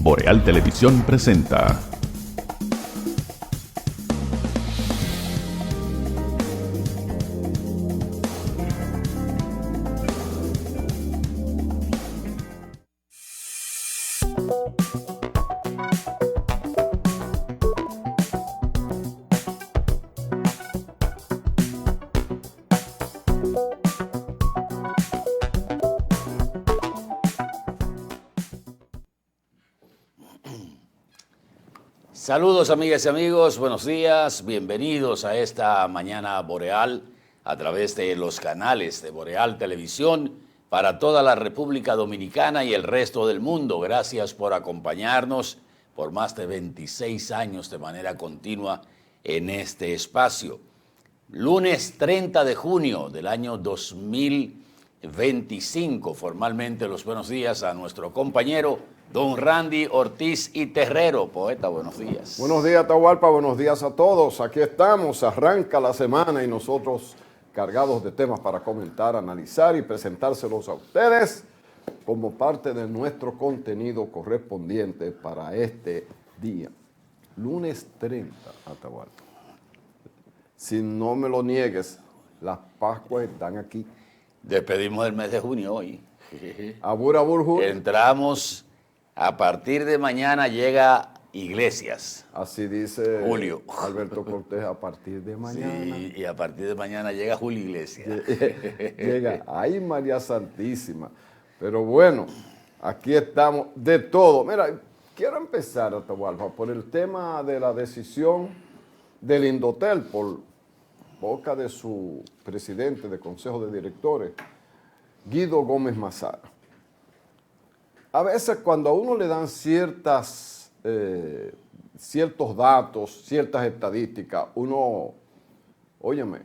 Boreal Televisión presenta. Saludos amigas y amigos, buenos días, bienvenidos a esta mañana boreal a través de los canales de Boreal Televisión para toda la República Dominicana y el resto del mundo. Gracias por acompañarnos por más de 26 años de manera continua en este espacio. Lunes 30 de junio del año 2025, formalmente los buenos días a nuestro compañero don Randy Ortiz y Terrero. Poeta, buenos días. Buenos días, Atahualpa, buenos días a todos. Aquí estamos, arranca la semana y nosotros cargados de temas para comentar, analizar y presentárselos a ustedes como parte de nuestro contenido correspondiente para este día. Lunes 30, Atahualpa. Si no me lo niegues, las Pascuas están aquí. Despedimos el mes de junio hoy. Abur, abur, junio. Entramos, a partir de mañana llega Iglesias. Así dice Julio. Alberto Cortés, a partir de mañana. Sí, y a partir de mañana llega Julio Iglesias. Llega, ay María Santísima. Pero bueno, aquí estamos de todo. Mira, quiero empezar, Atahualpa, por el tema de la decisión del Indotel por boca de su presidente de Consejo de Directores, Guido Gómez Mazara. A veces cuando a uno le dan ciertos datos, ciertas estadísticas, uno, óyeme,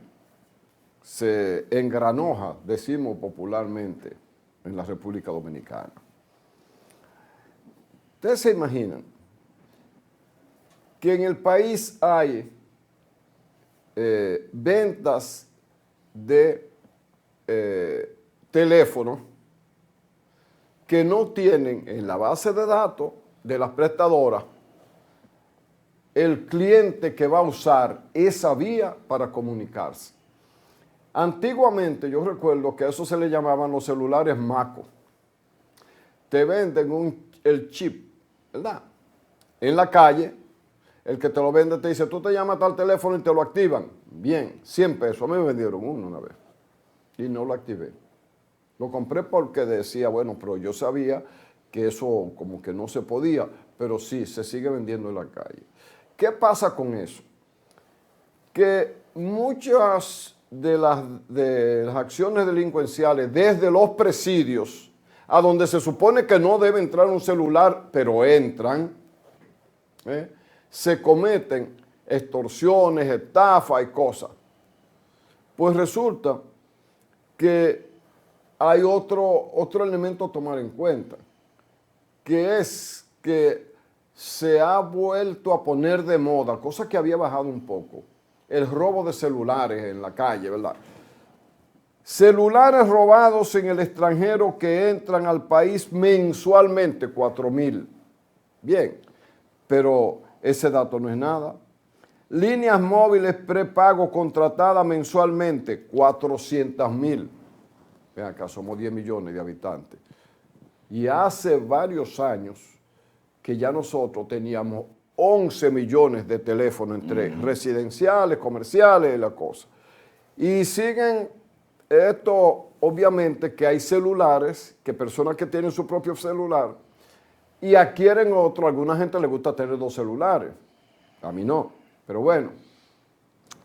se engranoja, decimos popularmente, en la República Dominicana. Ustedes se imaginan que en el país hay ventas de teléfonos que no tienen en la base de datos de las prestadoras el cliente que va a usar esa vía para comunicarse. Antiguamente yo recuerdo que a eso se le llamaban los celulares Maco. Te venden el chip, ¿verdad? En la calle, el que te lo vende te dice, tú te llamas a tal teléfono y te lo activan. Bien, 100 pesos. A mí me vendieron uno una vez y no lo activé. Lo compré porque decía, bueno, pero yo sabía que eso como que no se podía, pero sí, se sigue vendiendo en la calle. ¿Qué pasa con eso? Que muchas de las acciones delincuenciales, desde los presidios, a donde se supone que no debe entrar un celular, pero entran, se cometen extorsiones, estafas y cosas. Pues resulta que hay otro elemento a tomar en cuenta, que es que se ha vuelto a poner de moda, cosa que había bajado un poco, el robo de celulares en la calle, ¿verdad? Celulares robados en el extranjero que entran al país mensualmente, 4,000. Bien, pero ese dato no es nada. Líneas móviles prepago contratadas mensualmente, 400,000. Ven acá, somos 10 millones de habitantes. Y hace varios años que ya nosotros teníamos 11 millones de teléfonos entre residenciales, comerciales y la cosa. Y siguen esto, obviamente, que hay celulares, que personas que tienen su propio celular y adquieren otro. A alguna gente le gusta tener 2 celulares. A mí no, pero bueno.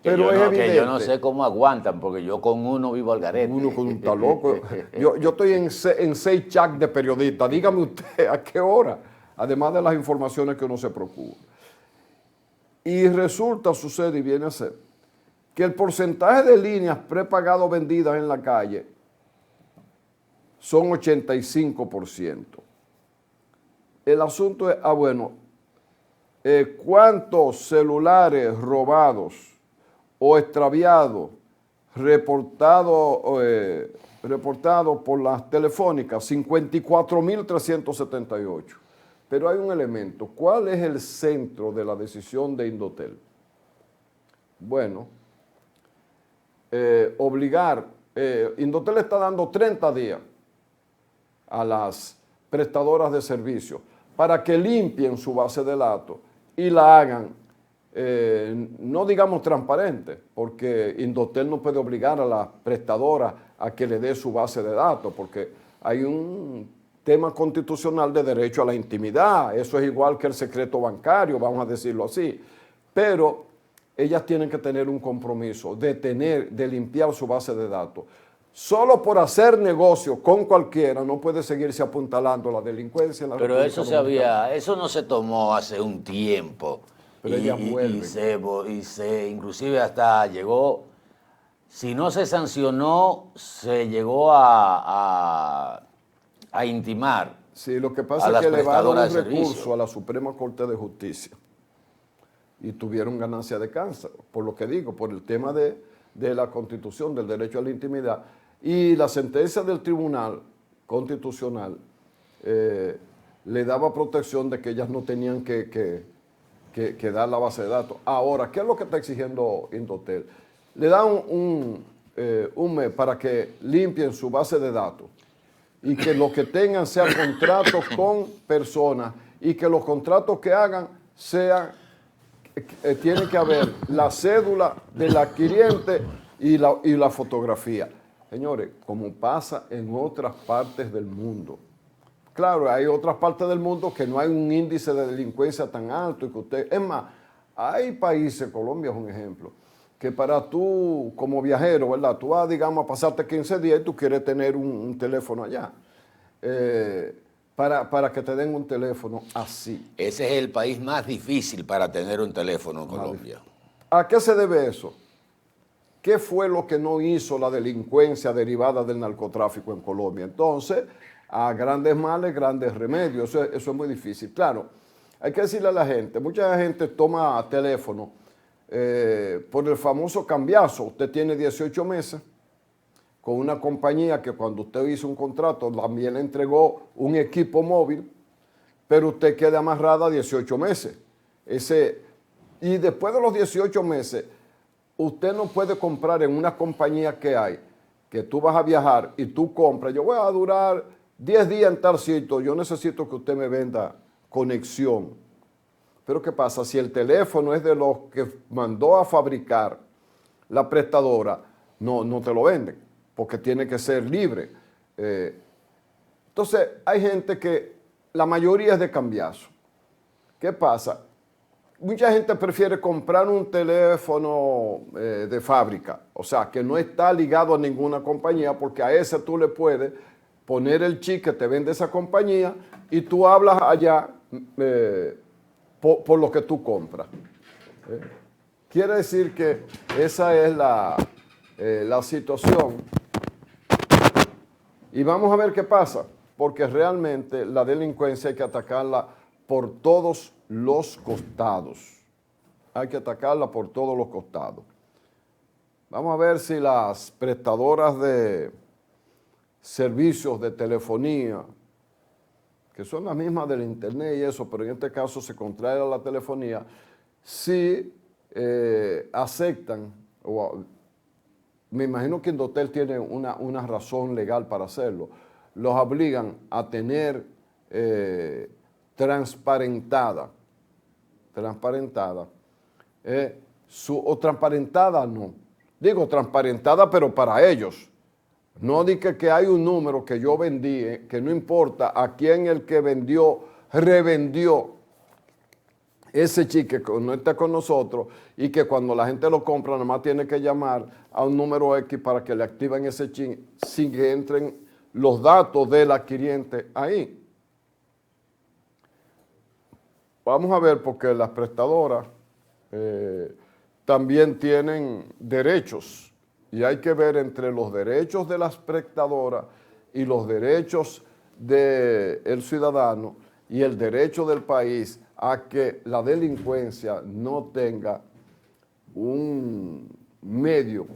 Pero es evidente. Que yo no sé cómo aguantan, porque yo con uno vivo al garete. Uno con un está loco. Yo estoy en 6 chats de periodistas. Dígame usted, ¿a qué hora? Además de las informaciones que uno se procura. Y resulta, sucede y viene a ser, que el porcentaje de líneas prepagado vendidas en la calle son 85%. El asunto es, ¿cuántos celulares robados o extraviados reportados por las telefónicas? 54.378. Pero hay un elemento. ¿Cuál es el centro de la decisión de Indotel? Bueno, Indotel está dando 30 días a las prestadoras de servicios para que limpien su base de datos y la hagan, no digamos transparente, porque Indotel no puede obligar a la prestadora a que le dé su base de datos, porque hay un tema constitucional de derecho a la intimidad, eso es igual que el secreto bancario, vamos a decirlo así, pero ellas tienen que tener un compromiso de limpiar su base de datos. Solo por hacer negocio con cualquiera no puede seguirse apuntalando la delincuencia en la Pero República eso Dominicana. eso no se tomó hace un tiempo. Pero ellas vuelven. Inclusive hasta llegó, si no se sancionó, se llegó a intimar Sí, lo que a pasa es las que elevaron un prestadoras de recurso servicio. a la Suprema Corte de Justicia y tuvieron ganancia de cáncer, por lo que digo, por el tema de la Constitución, del derecho a la intimidad. Y la sentencia del Tribunal Constitucional le daba protección de que ellas no tenían que dar la base de datos. Ahora, ¿qué es lo que está exigiendo Indotel? Le dan un mes para que limpien su base de datos y que lo que tengan sean contratos con personas y que los contratos que hagan sean, tiene que haber la cédula del adquiriente y la fotografía. Señores, como pasa en otras partes del mundo. Claro, hay otras partes del mundo que no hay un índice de delincuencia tan alto y que usted... Es más, hay países, Colombia es un ejemplo, que para tú, como viajero, ¿verdad? Tú vas, digamos, a pasarte 15 días y tú quieres tener un teléfono allá. Para que te den un teléfono así. Ese es el país más difícil para tener un teléfono en Colombia. ¿A qué se debe eso? ¿Qué fue lo que no hizo la delincuencia derivada del narcotráfico en Colombia? Entonces, a grandes males, grandes remedios. Eso es muy difícil. Claro, hay que decirle a la gente, mucha gente toma teléfono por el famoso cambiazo. Usted tiene 18 meses con una compañía que cuando usted hizo un contrato también le entregó un equipo móvil, pero usted queda amarrada 18 meses. Y después de los 18 meses, usted no puede comprar en una compañía que hay, que tú vas a viajar y tú compras, yo voy a durar 10 días en tal sitio, yo necesito que usted me venda conexión. Pero ¿qué pasa? Si el teléfono es de los que mandó a fabricar la prestadora, no te lo venden, porque tiene que ser libre. Entonces, hay gente que la mayoría es de cambiazo. ¿Qué pasa? Mucha gente prefiere comprar un teléfono de fábrica, o sea, que no está ligado a ninguna compañía, porque a ese tú le puedes poner el chip que te vende esa compañía y tú hablas allá por lo que tú compras. Quiere decir que esa es la situación. Y vamos a ver qué pasa, porque realmente la delincuencia hay que atacarla por todos los costados. Hay que atacarla por todos los costados. Vamos a ver si las prestadoras de servicios de telefonía, que son las mismas del internet y eso, pero en este caso se contrae a la telefonía, si aceptan, me imagino que Indotel tiene una razón legal para hacerlo, los obligan a tener transparentada, o transparentada no, digo transparentada pero para ellos, no diga que hay un número que yo vendí, que no importa a quién el que vendió, revendió ese chip que no está con nosotros y que cuando la gente lo compra nada más tiene que llamar a un número X para que le activen ese chip sin que entren los datos del adquiriente ahí. Vamos a ver porque las prestadoras también tienen derechos y hay que ver entre los derechos de las prestadoras y los derechos del ciudadano y el derecho del país a que la delincuencia no tenga un medio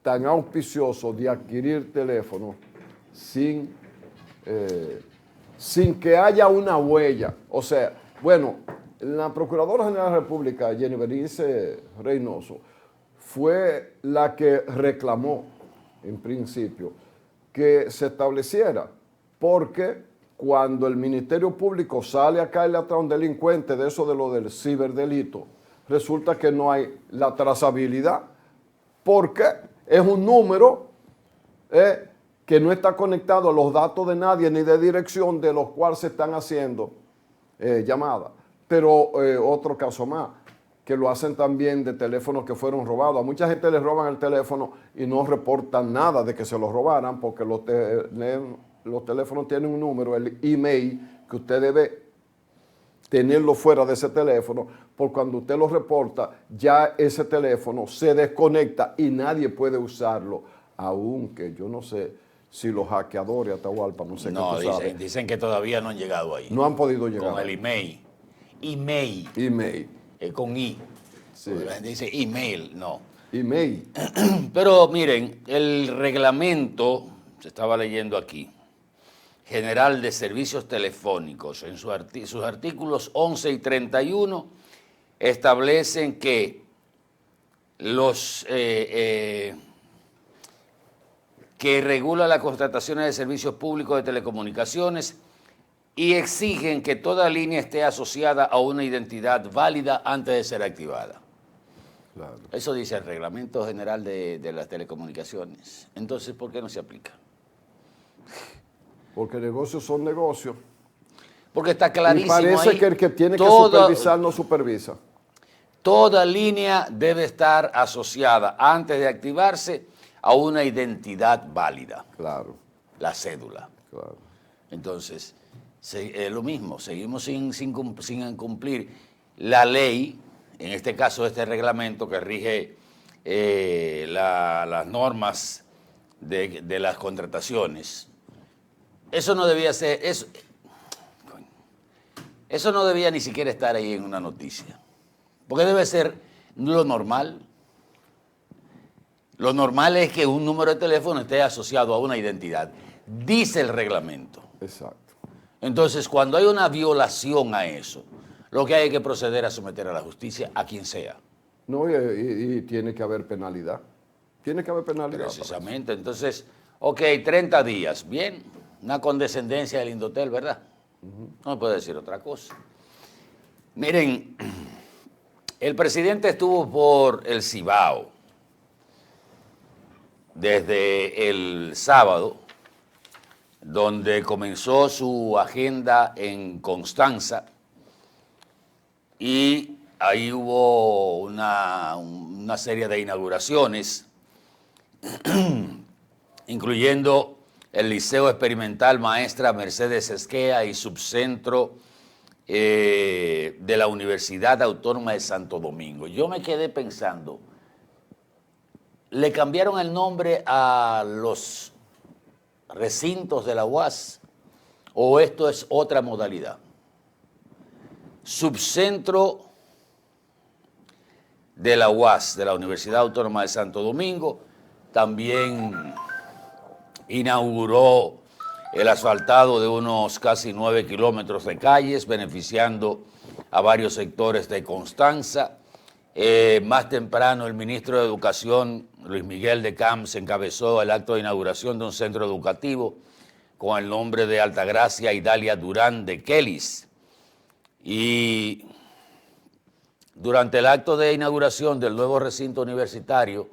tan auspicioso de adquirir teléfonos sin sin que haya una huella. O sea, bueno, la Procuradora General de la República, Jenny Berenice Reynoso, fue la que reclamó, en principio, que se estableciera, porque cuando el Ministerio Público sale a caerle atrás a un delincuente de eso de lo del ciberdelito, resulta que no hay la trazabilidad, porque es un número que no está conectado a los datos de nadie ni de dirección de los cuales se están haciendo llamadas. Pero otro caso más, que lo hacen también de teléfonos que fueron robados. A mucha gente les roban el teléfono y no reportan nada de que se lo robaran, porque los teléfonos tienen un número, el email, que usted debe tenerlo fuera de ese teléfono, porque cuando usted lo reporta, ya ese teléfono se desconecta y nadie puede usarlo, aunque yo no sé si los hackeadores, Atahualpa, no sé qué tú sabes. Dicen que todavía no han llegado ahí. No han podido llegar. Con el email. Email. Email. Con I. Sí. Dice email, no. Email. Pero miren, el reglamento, se estaba leyendo aquí, General de Servicios Telefónicos, en sus artículos 11 y 31, establecen que los que regula las contrataciones de servicios públicos de telecomunicaciones y exigen que toda línea esté asociada a una identidad válida antes de ser activada. Claro. Eso dice el Reglamento General de las Telecomunicaciones. Entonces, ¿por qué no se aplica? Porque negocios son negocios. Porque está clarísimo. Y parece ahí, que el que tiene que supervisar no supervisa. Toda línea debe estar asociada antes de activarse a una identidad válida. Claro. La cédula. Claro. Entonces, es lo mismo, seguimos sin cumplir la ley, en este caso este reglamento que rige las normas de las contrataciones. Eso no debía ser, eso no debía ni siquiera estar ahí en una noticia, porque debe ser lo normal. Lo normal es que un número de teléfono esté asociado a una identidad, dice el reglamento. Exacto. Entonces, cuando hay una violación a eso, lo que hay que proceder a someter a la justicia a quien sea. No, y tiene que haber penalidad. Tiene que haber penalidad. Precisamente. Entonces, ok, 30 días. Bien, una condescendencia del Indotel, ¿verdad? No me puede decir otra cosa. Miren, el presidente estuvo por el Cibao desde el sábado, donde comenzó su agenda en Constanza, y ahí hubo una serie de inauguraciones, incluyendo el Liceo Experimental Maestra Mercedes Esquea y Subcentro de la Universidad Autónoma de Santo Domingo. Yo me quedé pensando, ¿le cambiaron el nombre a los recintos de la UAS o esto es otra modalidad? Subcentro de la UAS, de la Universidad Autónoma de Santo Domingo, también inauguró el asfaltado de unos casi 9 kilómetros de calles, beneficiando a varios sectores de Constanza. Más temprano, el ministro de Educación, Luis Miguel de Camps, encabezó el acto de inauguración de un centro educativo con el nombre de Altagracia Idalia Durán de Kelis. Y durante el acto de inauguración del nuevo recinto universitario,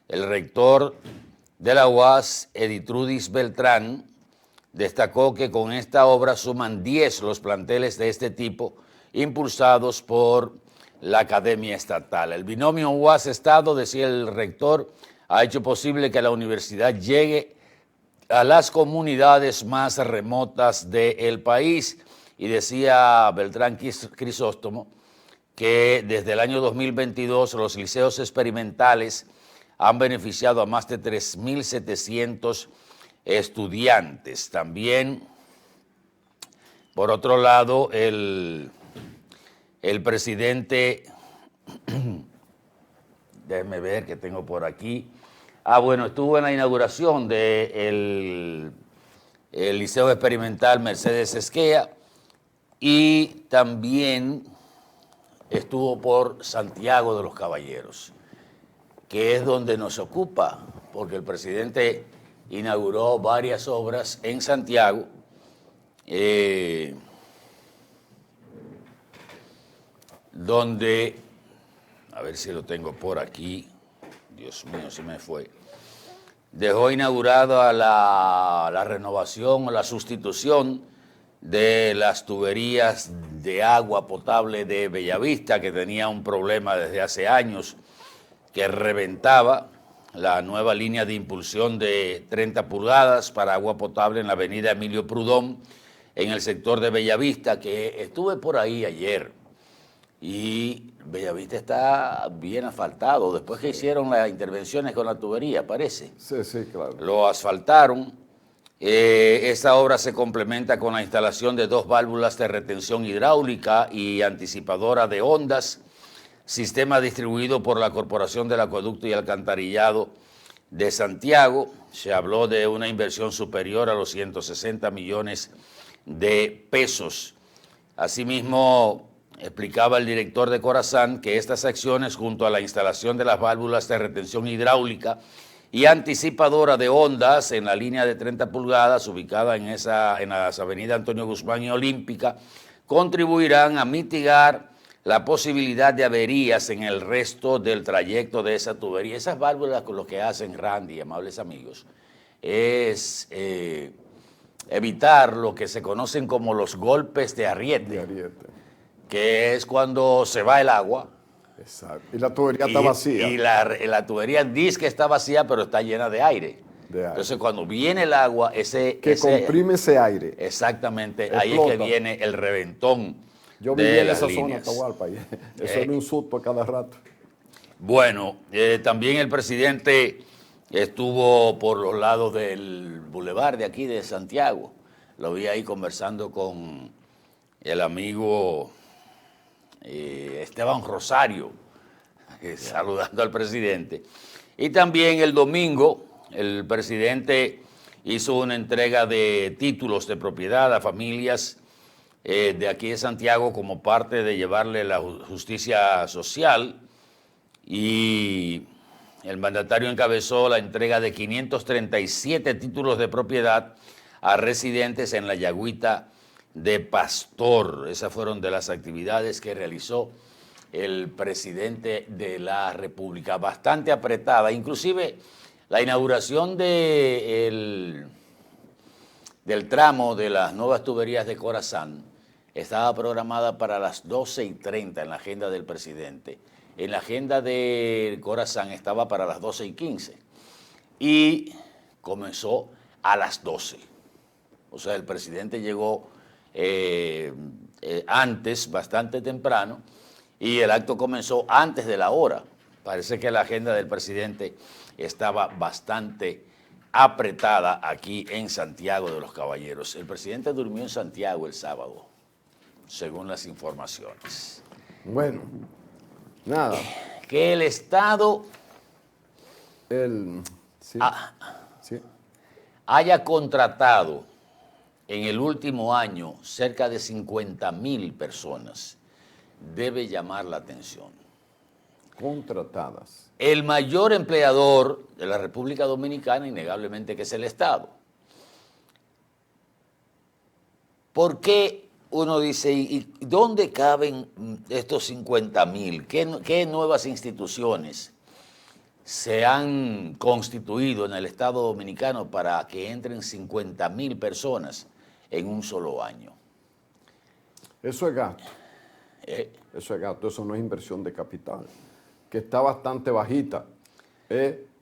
el rector de la UAS, Editrudis Beltrán, destacó que con esta obra suman 10 los planteles de este tipo impulsados por la Academia Estatal. El binomio UAS-Estado, decía el rector, ha hecho posible que la universidad llegue a las comunidades más remotas del país. Y decía Beltrán Crisóstomo que desde el año 2022 los liceos experimentales han beneficiado a más de 3.700 estudiantes. También, por otro lado, el presidente, déjenme ver que tengo por aquí, bueno, estuvo en la inauguración del el Liceo Experimental Mercedes Esquea y también estuvo por Santiago de los Caballeros, que es donde nos ocupa, porque el presidente inauguró varias obras en Santiago, donde, a ver si lo tengo por aquí, Dios mío, se me fue, dejó inaugurada la renovación o la sustitución de las tuberías de agua potable de Bellavista, que tenía un problema desde hace años, que reventaba. La nueva línea de impulsión de 30 pulgadas para agua potable en la avenida Emilio Prudón, en el sector de Bellavista, que estuve por ahí ayer. Y Bellavista está bien asfaltado, después que hicieron las intervenciones con la tubería, parece. Sí, sí, claro. Lo asfaltaron. Esta obra se complementa con la instalación de 2 válvulas de retención hidráulica y anticipadora de ondas, sistema distribuido por la Corporación del Acueducto y Alcantarillado de Santiago. Se habló de una inversión superior a los 160 millones de pesos. Asimismo, explicaba el director de Corazán que estas acciones, junto a la instalación de las válvulas de retención hidráulica y anticipadora de ondas en la línea de 30 pulgadas ubicada en las avenidas Antonio Guzmán y Olímpica, contribuirán a mitigar la posibilidad de averías en el resto del trayecto de esa tubería. Esas válvulas, con lo que hacen, Randy, amables amigos, es evitar lo que se conocen como los golpes de ariete, que es cuando se va el agua. Exacto. Y la tubería está vacía. Y la tubería dice que está vacía, pero está llena de aire. Entonces, cuando viene el agua, comprime ese aire. Exactamente, explota. ahí es que viene el reventón. Yo viví en esa zona, Atahualpa, y eso era un susto a cada rato. Bueno, también el presidente estuvo por los lados del bulevar de aquí de Santiago. Lo vi ahí conversando con el amigo Esteban Rosario, saludando al presidente. Y también el domingo el presidente hizo una entrega de títulos de propiedad a familias de aquí de Santiago como parte de llevarle la justicia social, y el mandatario encabezó la entrega de 537 títulos de propiedad a residentes en la Yagüita de Pastor. Esas fueron de las actividades que realizó el presidente de la República, bastante apretada. Inclusive la inauguración del tramo de las nuevas tuberías de Corazán estaba programada para las 12:30 en la agenda del presidente. En la agenda de Corazán estaba para las 12:15 y comenzó a las 12. O sea, el presidente llegó antes, bastante temprano, y el acto comenzó antes de la hora. Parece que la agenda del presidente estaba bastante apretada aquí en Santiago de los Caballeros. El presidente durmió en Santiago el sábado, según las informaciones. Bueno, nada. Que el Estado haya contratado en el último año cerca de 50,000 personas debe llamar la atención. Contratadas. El mayor empleador de la República Dominicana, innegablemente, que es el Estado. ¿Por qué uno dice, ¿y dónde caben estos 50,000? ¿Qué nuevas instituciones se han constituido en el Estado Dominicano para que entren 50,000 personas en un solo año? Eso es gasto. Eso es gasto, eso no es inversión de capital, que está bastante bajita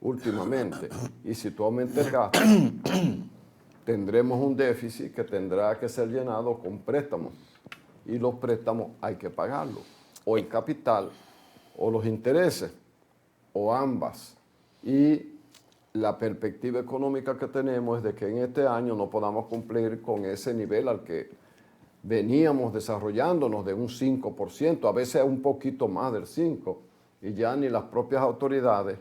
últimamente. Y si tú aumentas el gasto, tendremos un déficit que tendrá que ser llenado con préstamos. Y los préstamos hay que pagarlos, o el capital, o los intereses, o ambas. Y la perspectiva económica que tenemos es de que en este año no podamos cumplir con ese nivel al que veníamos desarrollándonos, de un 5%, a veces un poquito más del 5%, y ya ni las propias autoridades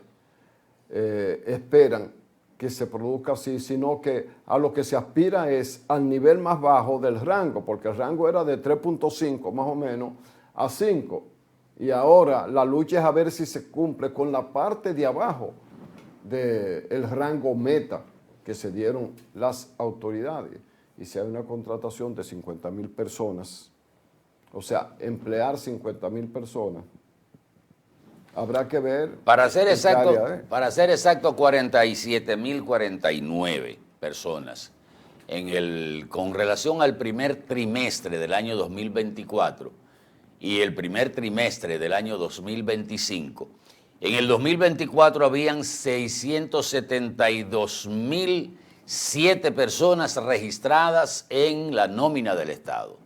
esperan que se produzca así, sino que a lo que se aspira es al nivel más bajo del rango, porque el rango era de 3.5 más o menos a 5. Y ahora la lucha es a ver si se cumple con la parte de abajo del rango meta que se dieron las autoridades. Y si hay una contratación de 50.000 personas, o sea, emplear 50.000 personas, habrá que ver. Para ser exacto, área, para ser exacto, 47.049 personas con relación al primer trimestre del año 2024 y el primer trimestre del año 2025. En el 2024 habían 672.007 personas registradas en la nómina del Estado.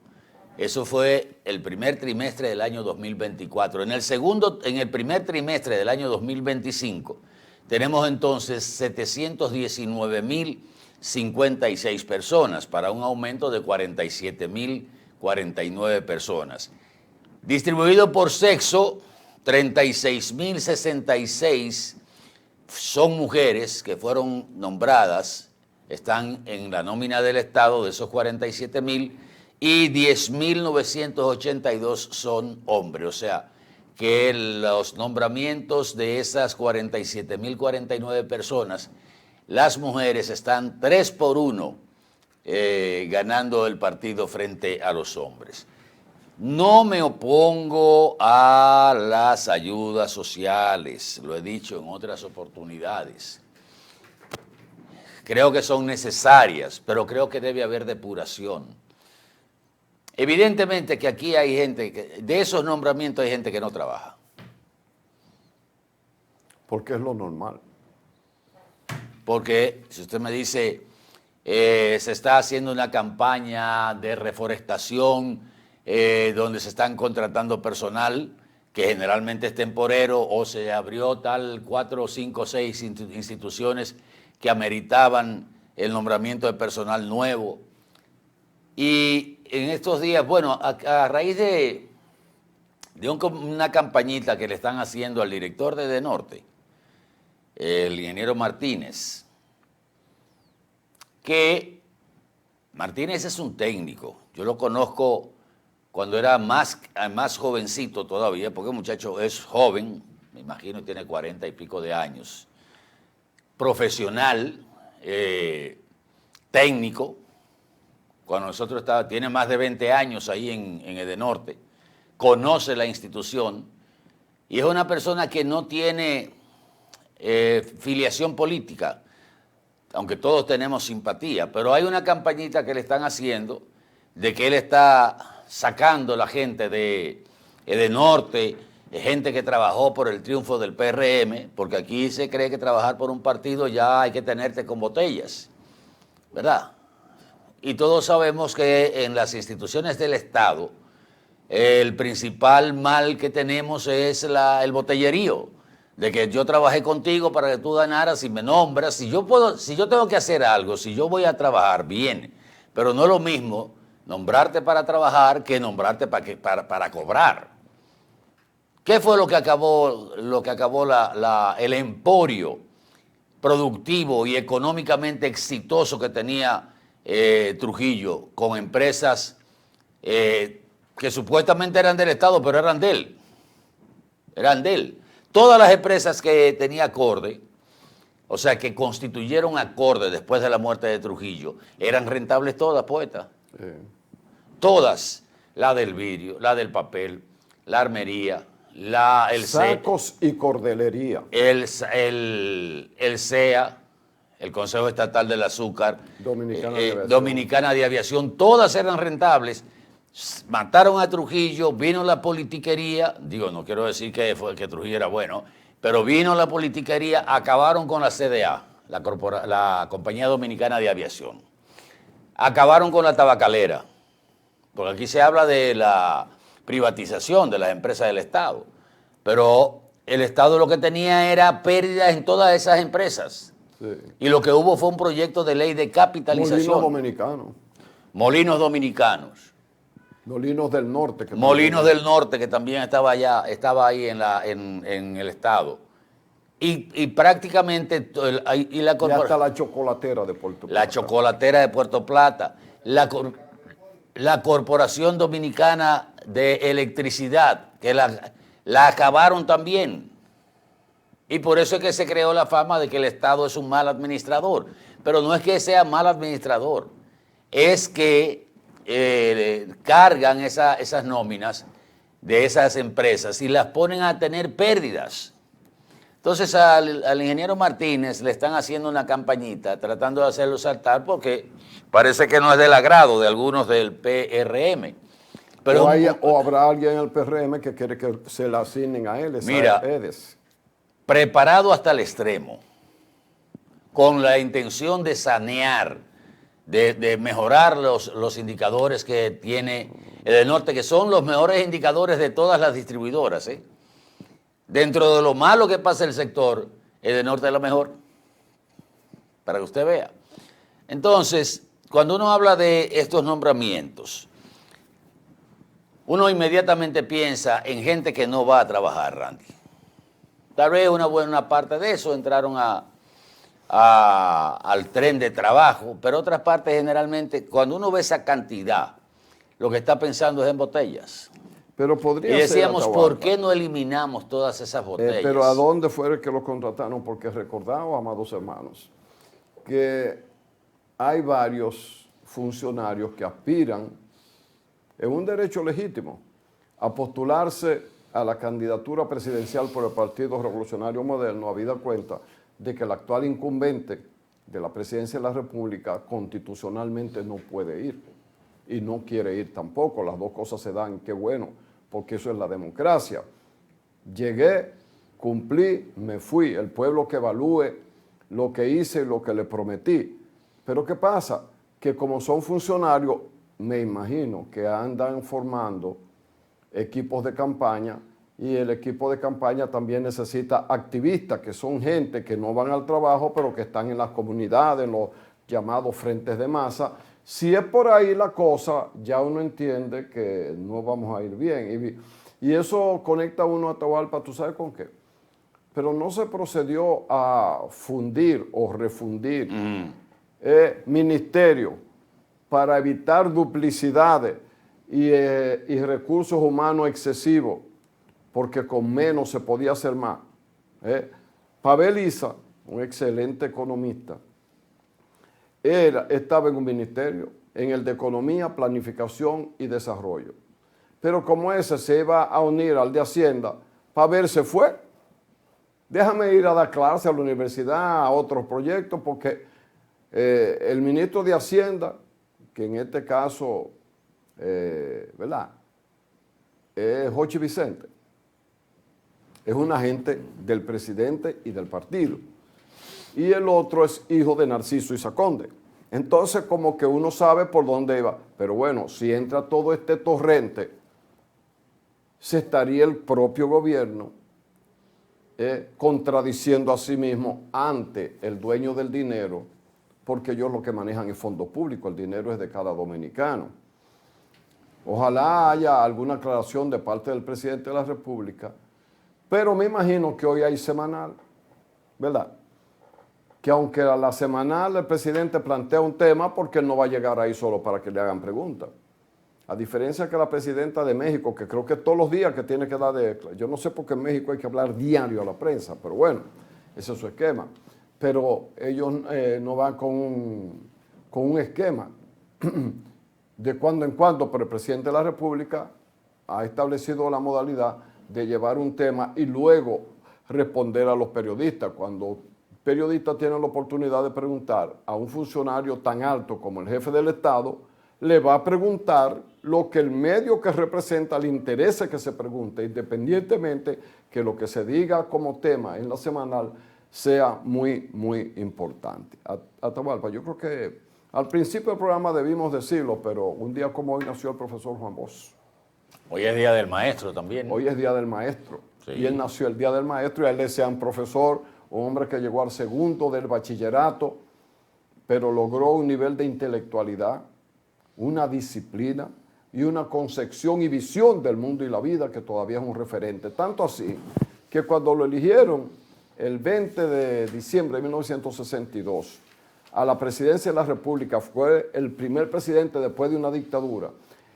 Eso fue el primer trimestre del año 2024. En el primer trimestre del año 2025 tenemos entonces 719.056 personas para un aumento de 47.049 personas. Distribuido por sexo, 36.066 son mujeres que fueron nombradas, están en la nómina del Estado de esos 47.000 y 10.982 son hombres. O sea, que los nombramientos de esas 47.049 personas, las mujeres están 3-1 ganando el partido frente a los hombres. No me opongo a las ayudas sociales, lo he dicho en otras oportunidades. Creo que son necesarias, pero creo que debe haber depuración. Evidentemente que aquí hay gente, de esos nombramientos hay gente que no trabaja. Porque es lo normal. Porque si usted me dice, se está haciendo una campaña de reforestación, donde se están contratando personal que generalmente es temporero, o se abrió 4, 5, 6 instituciones que ameritaban el nombramiento de personal nuevo. Y en estos días, bueno, a raíz de una campañita que le están haciendo al director de Edenorte, el ingeniero Martínez, que Martínez es un técnico, yo lo conozco cuando era más jovencito todavía, porque el muchacho es joven, me imagino, tiene 40 y pico de años, profesional, técnico. Cuando nosotros tiene más de 20 años ahí en Edenorte, conoce la institución y es una persona que no tiene filiación política, aunque todos tenemos simpatía, pero hay una campañita que le están haciendo de que él está sacando la gente de Edenorte, gente que trabajó por el triunfo del PRM, porque aquí se cree que trabajar por un partido ya hay que tenerte con botellas, ¿verdad? Y todos sabemos que en las instituciones del Estado el principal mal que tenemos es el botellerío, de que yo trabajé contigo para que tú ganaras y me nombras. Si yo tengo que hacer algo, si yo voy a trabajar bien, pero no es lo mismo nombrarte para trabajar que nombrarte para cobrar. ¿Qué fue lo que acabó el emporio productivo y económicamente exitoso que tenía Trujillo con empresas que supuestamente eran del Estado, pero eran de él? Eran de él. Todas las empresas que tenía Acorde, o sea, que constituyeron Acorde después de la muerte de Trujillo, eran rentables todas, poeta. Todas. La del vidrio, la del papel, la armería, sacos y cordelería. El CEA, el Consejo Estatal del Azúcar, Dominicana de Aviación, todas eran rentables. Mataron a Trujillo, vino la politiquería, digo, no quiero decir que Trujillo era bueno, pero vino la politiquería, acabaron con la CDA, la Compañía Dominicana de Aviación. Acabaron con la tabacalera, porque aquí se habla de la privatización de las empresas del Estado, pero el Estado lo que tenía era pérdidas en todas esas empresas. Sí. Y lo que hubo fue un proyecto de ley de capitalización. Molinos dominicanos. Molinos del Norte. Molinos del Norte, que también estaba ahí en el Estado. y prácticamente, y la Y hasta la chocolatera de Puerto Plata. La chocolatera de Puerto Plata, la Corporación Dominicana de Electricidad, que la acabaron también. Y por eso es que se creó la fama de que el Estado es un mal administrador. Pero no es que sea mal administrador, es que cargan esas nóminas de esas empresas y las ponen a tener pérdidas. Entonces al ingeniero Martínez le están haciendo una campañita tratando de hacerlo saltar porque parece que no es del agrado de algunos del PRM. Pero o habrá alguien en el PRM que quiere que se la asignen a él. Mira, Edes. Preparado hasta el extremo, con la intención de sanear, de mejorar los indicadores que tiene el norte, que son los mejores indicadores de todas las distribuidoras, ¿eh? Dentro de lo malo que pasa el sector, el de norte es lo mejor, para que usted vea. Entonces, cuando uno habla de estos nombramientos, uno inmediatamente piensa en gente que no va a trabajar, Randy. Tal vez una buena parte de eso entraron al tren de trabajo, pero otras partes generalmente, cuando uno ve esa cantidad, lo que está pensando es en botellas. Pero podría y decíamos, ser ¿por qué no eliminamos todas esas botellas? Pero ¿a dónde fue que lo contrataron? Porque recordamos, amados hermanos, que hay varios funcionarios que aspiran, en un derecho legítimo, a postularse a la candidatura presidencial por el Partido Revolucionario Moderno, habida cuenta de que el actual incumbente de la presidencia de la República constitucionalmente no puede ir y no quiere ir tampoco. Las dos cosas se dan, qué bueno, porque eso es la democracia. Llegué, cumplí, me fui, el pueblo que evalúe lo que hice y lo que le prometí. Pero ¿qué pasa? Que como son funcionarios, me imagino que andan formando equipos de campaña, y el equipo de campaña también necesita activistas, que son gente que no van al trabajo, pero que están en las comunidades, en los llamados frentes de masa. Si es por ahí la cosa, ya uno entiende que no vamos a ir bien. Y eso conecta a uno a Atahualpa, ¿tú sabes con qué? Pero no se procedió a fundir o refundir ministerio para evitar duplicidades y recursos humanos excesivos, porque con menos se podía hacer más. Pavel Issa, un excelente economista, estaba en un ministerio, en el de Economía, Planificación y Desarrollo. Pero como ese se iba a unir al de Hacienda, Pavel se fue. Déjame ir a dar clase a la universidad, a otros proyectos, porque el ministro de Hacienda, que en este caso, ¿verdad?, es Jochi Vicente, es un agente del presidente y del partido. Y el otro es hijo de Narciso Isaconde. Entonces, como que uno sabe por dónde iba. Pero bueno, si entra todo este torrente, se estaría el propio gobierno contradiciendo a sí mismo ante el dueño del dinero, porque ellos lo que manejan es fondo público, el dinero es de cada dominicano. Ojalá haya alguna aclaración de parte del presidente de la República, pero me imagino que hoy hay semanal, ¿verdad? Que aunque a la semanal el presidente plantea un tema, porque él no va a llegar ahí solo para que le hagan preguntas. A diferencia que la presidenta de México, que creo que todos los días que tiene que dar yo no sé por qué en México hay que hablar diario a la prensa, pero bueno, ese es su esquema. Pero ellos no van con un esquema de cuando en cuando, pero el presidente de la República ha establecido la modalidad de llevar un tema y luego responder a los periodistas. Cuando periodistas tienen la oportunidad de preguntar a un funcionario tan alto como el jefe del Estado, le va a preguntar lo que el medio que representa le interese que se pregunte, independientemente que lo que se diga como tema en la semanal sea muy, muy importante. Atahualpa, yo creo que al principio del programa debimos decirlo, pero un día como hoy nació el profesor Juan Bosch. Hoy es Día del Maestro también. Hoy es Día del Maestro. Sí. Y él nació el Día del Maestro y a él le decían profesor, un hombre que llegó al segundo del bachillerato, pero logró un nivel de intelectualidad, una disciplina y una concepción y visión del mundo y la vida que todavía es un referente. Tanto así que cuando lo eligieron el 20 de diciembre de 1962 a la presidencia de la República, fue el primer presidente después de una dictadura,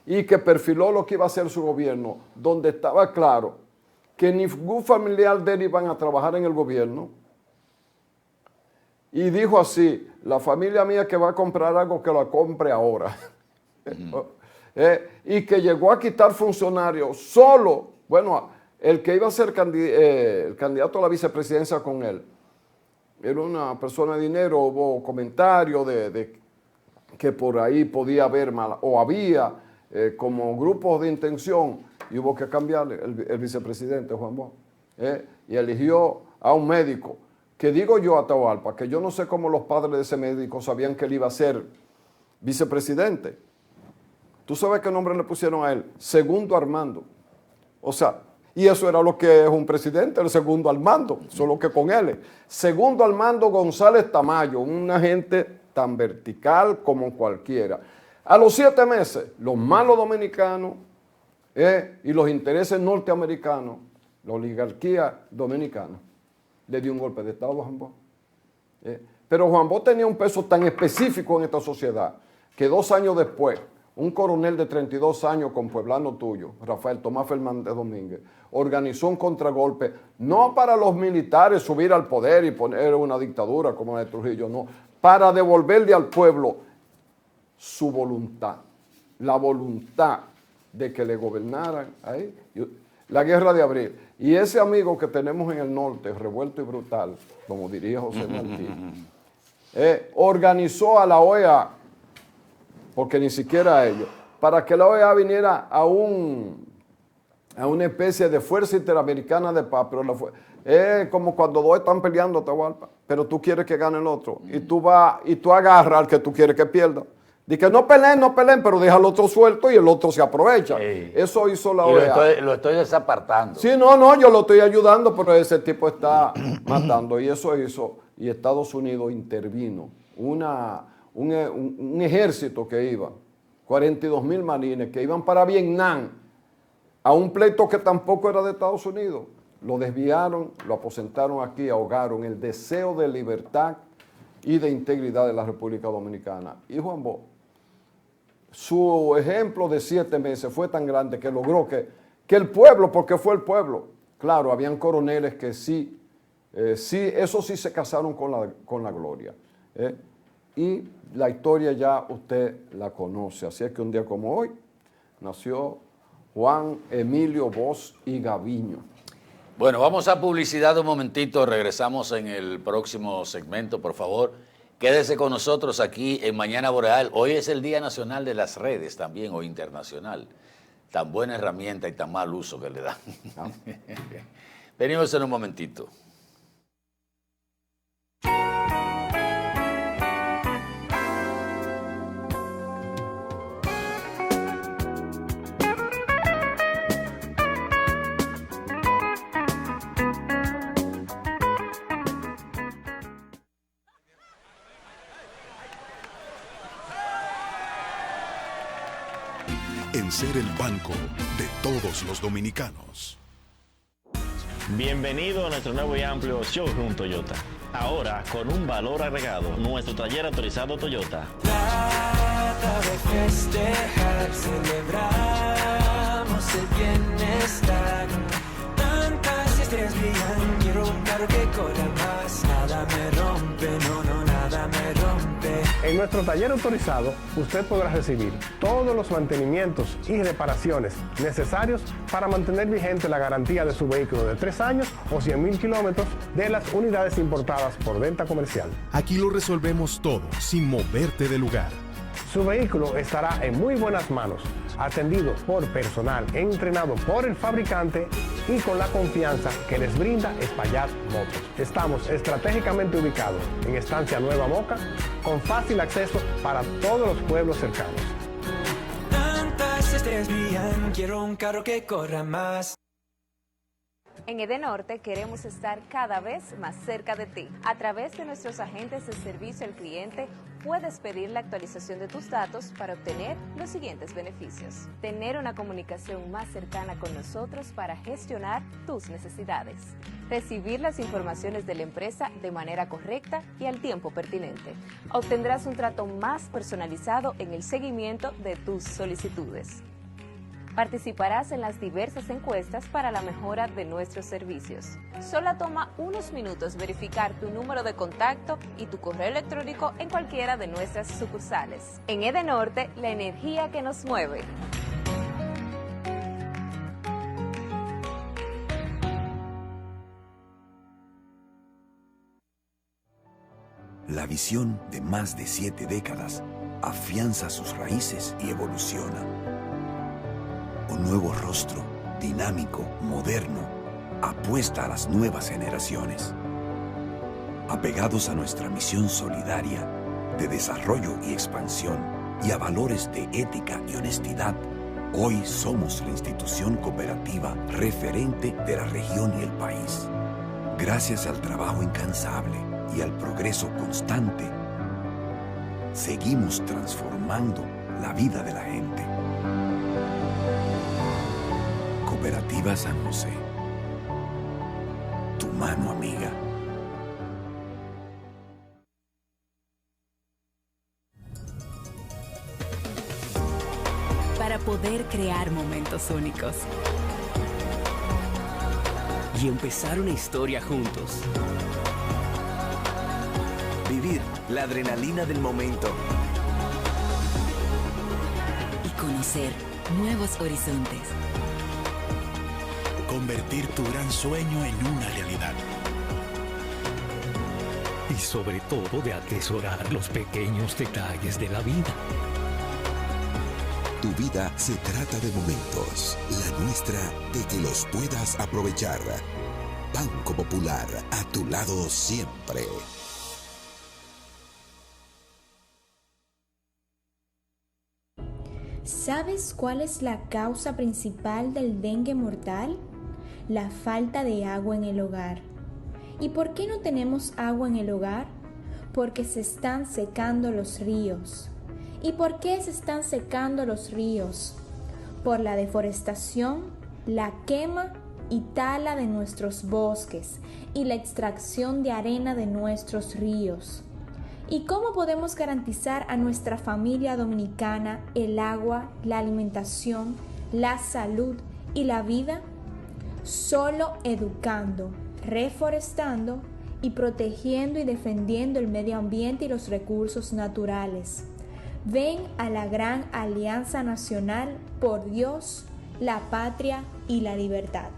y que perfiló lo que iba a ser su gobierno, donde estaba claro que ningún familiar de él iban a trabajar en el gobierno, y dijo así: la familia mía que va a comprar algo, que lo compre ahora. Y que llegó a quitar funcionarios solo, bueno, el que iba a ser el candidato a la vicepresidencia con él, era una persona de dinero. Hubo comentarios de que por ahí podía haber o había como grupos de intención, y hubo que cambiarle el vicepresidente Juan Bosch, y eligió a un médico, que digo yo, Atahualpa, que yo no sé cómo los padres de ese médico sabían que él iba a ser vicepresidente. ¿Tú sabes qué nombre le pusieron a él? Segundo Armando. O sea, y eso era lo que es un presidente, el segundo al mando, solo que con él. Segundo al mando González Tamayo, una gente tan vertical como cualquiera. A los 7 meses, los malos dominicanos y los intereses norteamericanos, la oligarquía dominicana, le dio un golpe de Estado a Juan Bosch. Pero Juan Bosch tenía un peso tan específico en esta sociedad que 2 años después, un coronel de 32 años con pueblano tuyo, Rafael Tomás Fernández Domínguez, organizó un contragolpe, no para los militares subir al poder y poner una dictadura como la de Trujillo, no, para devolverle al pueblo su voluntad, la voluntad de que le gobernaran ahí. La guerra de abril. Y ese amigo que tenemos en el norte, revuelto y brutal, como diría José Martí, organizó a la OEA, porque ni siquiera a ellos, para que la OEA viniera a una especie de fuerza interamericana de paz. Pero es como cuando dos están peleando, Atahualpa, pero tú quieres que gane el otro, y tú agarras al que tú quieres que pierda. Dice que no peleen, pero deja al otro suelto y el otro se aprovecha. Sí. Eso hizo la OEA. Lo estoy desapartando. Sí, no, yo lo estoy ayudando, pero ese tipo está matando. Y eso hizo, y Estados Unidos intervino. Un ejército que iba, 42,000 marines que iban para Vietnam, a un pleito que tampoco era de Estados Unidos. Lo desviaron, lo aposentaron aquí, ahogaron el deseo de libertad y de integridad de la República Dominicana. Y Juan Bosch, su ejemplo de 7 meses fue tan grande que logró que el pueblo, porque fue el pueblo, claro, habían coroneles que sí, eso sí se casaron con la gloria. Y la historia ya usted la conoce. Así es que un día como hoy nació Juan Emilio Bosch y Gaviño. Bueno, vamos a publicidad un momentito, regresamos en el próximo segmento, por favor. Quédese con nosotros aquí en Mañana Boreal. Hoy es el Día Nacional de las Redes también, o internacional. Tan buena herramienta y tan mal uso que le dan. ¿No? Venimos en un momentito. En ser el banco de todos los dominicanos. Bienvenido a nuestro nuevo y amplio showroom Toyota. Ahora con un valor agregado, nuestro taller autorizado Toyota. Trata de festejar, celebramos el bienestar. Tantas estrellas brillan, quiero un carro que corra más. Nada me rompe, no, nada me rompe. En nuestro taller autorizado, usted podrá recibir todos los mantenimientos y reparaciones necesarios para mantener vigente la garantía de su vehículo de 3 años o 100,000 kilómetros de las unidades importadas por venta comercial. Aquí lo resolvemos todo sin moverte de lugar. Su vehículo estará en muy buenas manos, atendido por personal entrenado por el fabricante y con la confianza que les brinda Espaillat Motos. Estamos estratégicamente ubicados en Estancia Nueva Moca, con fácil acceso para todos los pueblos cercanos. Tantas estrellas brillan, quiero un carro que corra más. En Edenorte queremos estar cada vez más cerca de ti. A través de nuestros agentes de servicio al cliente, puedes pedir la actualización de tus datos para obtener los siguientes beneficios. Tener una comunicación más cercana con nosotros para gestionar tus necesidades. Recibir las informaciones de la empresa de manera correcta y al tiempo pertinente. Obtendrás un trato más personalizado en el seguimiento de tus solicitudes. Participarás en las diversas encuestas para la mejora de nuestros servicios. Solo toma unos minutos verificar tu número de contacto y tu correo electrónico en cualquiera de nuestras sucursales. En Edenorte, la energía que nos mueve. La visión de más de 7 décadas afianza sus raíces y evoluciona. Un nuevo rostro, dinámico, moderno, apuesta a las nuevas generaciones. Apegados a nuestra misión solidaria de desarrollo y expansión y a valores de ética y honestidad, hoy somos la institución cooperativa referente de la región y el país. Gracias al trabajo incansable y al progreso constante, seguimos transformando la vida de la gente. Cooperativa San José. Tu mano amiga. Para poder crear momentos únicos. Y empezar una historia juntos. Vivir la adrenalina del momento. Y conocer nuevos horizontes. Convertir tu gran sueño en una realidad. Y sobre todo de atesorar los pequeños detalles de la vida. Tu vida se trata de momentos, la nuestra de que los puedas aprovechar. Banco Popular, a tu lado siempre. ¿Sabes cuál es la causa principal del dengue mortal? La falta de agua en el hogar. ¿Y por qué no tenemos agua en el hogar? Porque se están secando los ríos. ¿Y por qué se están secando los ríos? Por la deforestación, la quema y tala de nuestros bosques y la extracción de arena de nuestros ríos. ¿Y cómo podemos garantizar a nuestra familia dominicana el agua, la alimentación, la salud y la vida? Solo educando, reforestando y protegiendo y defendiendo el medio ambiente y los recursos naturales. Ven a la gran Alianza Nacional por Dios, la patria y la libertad.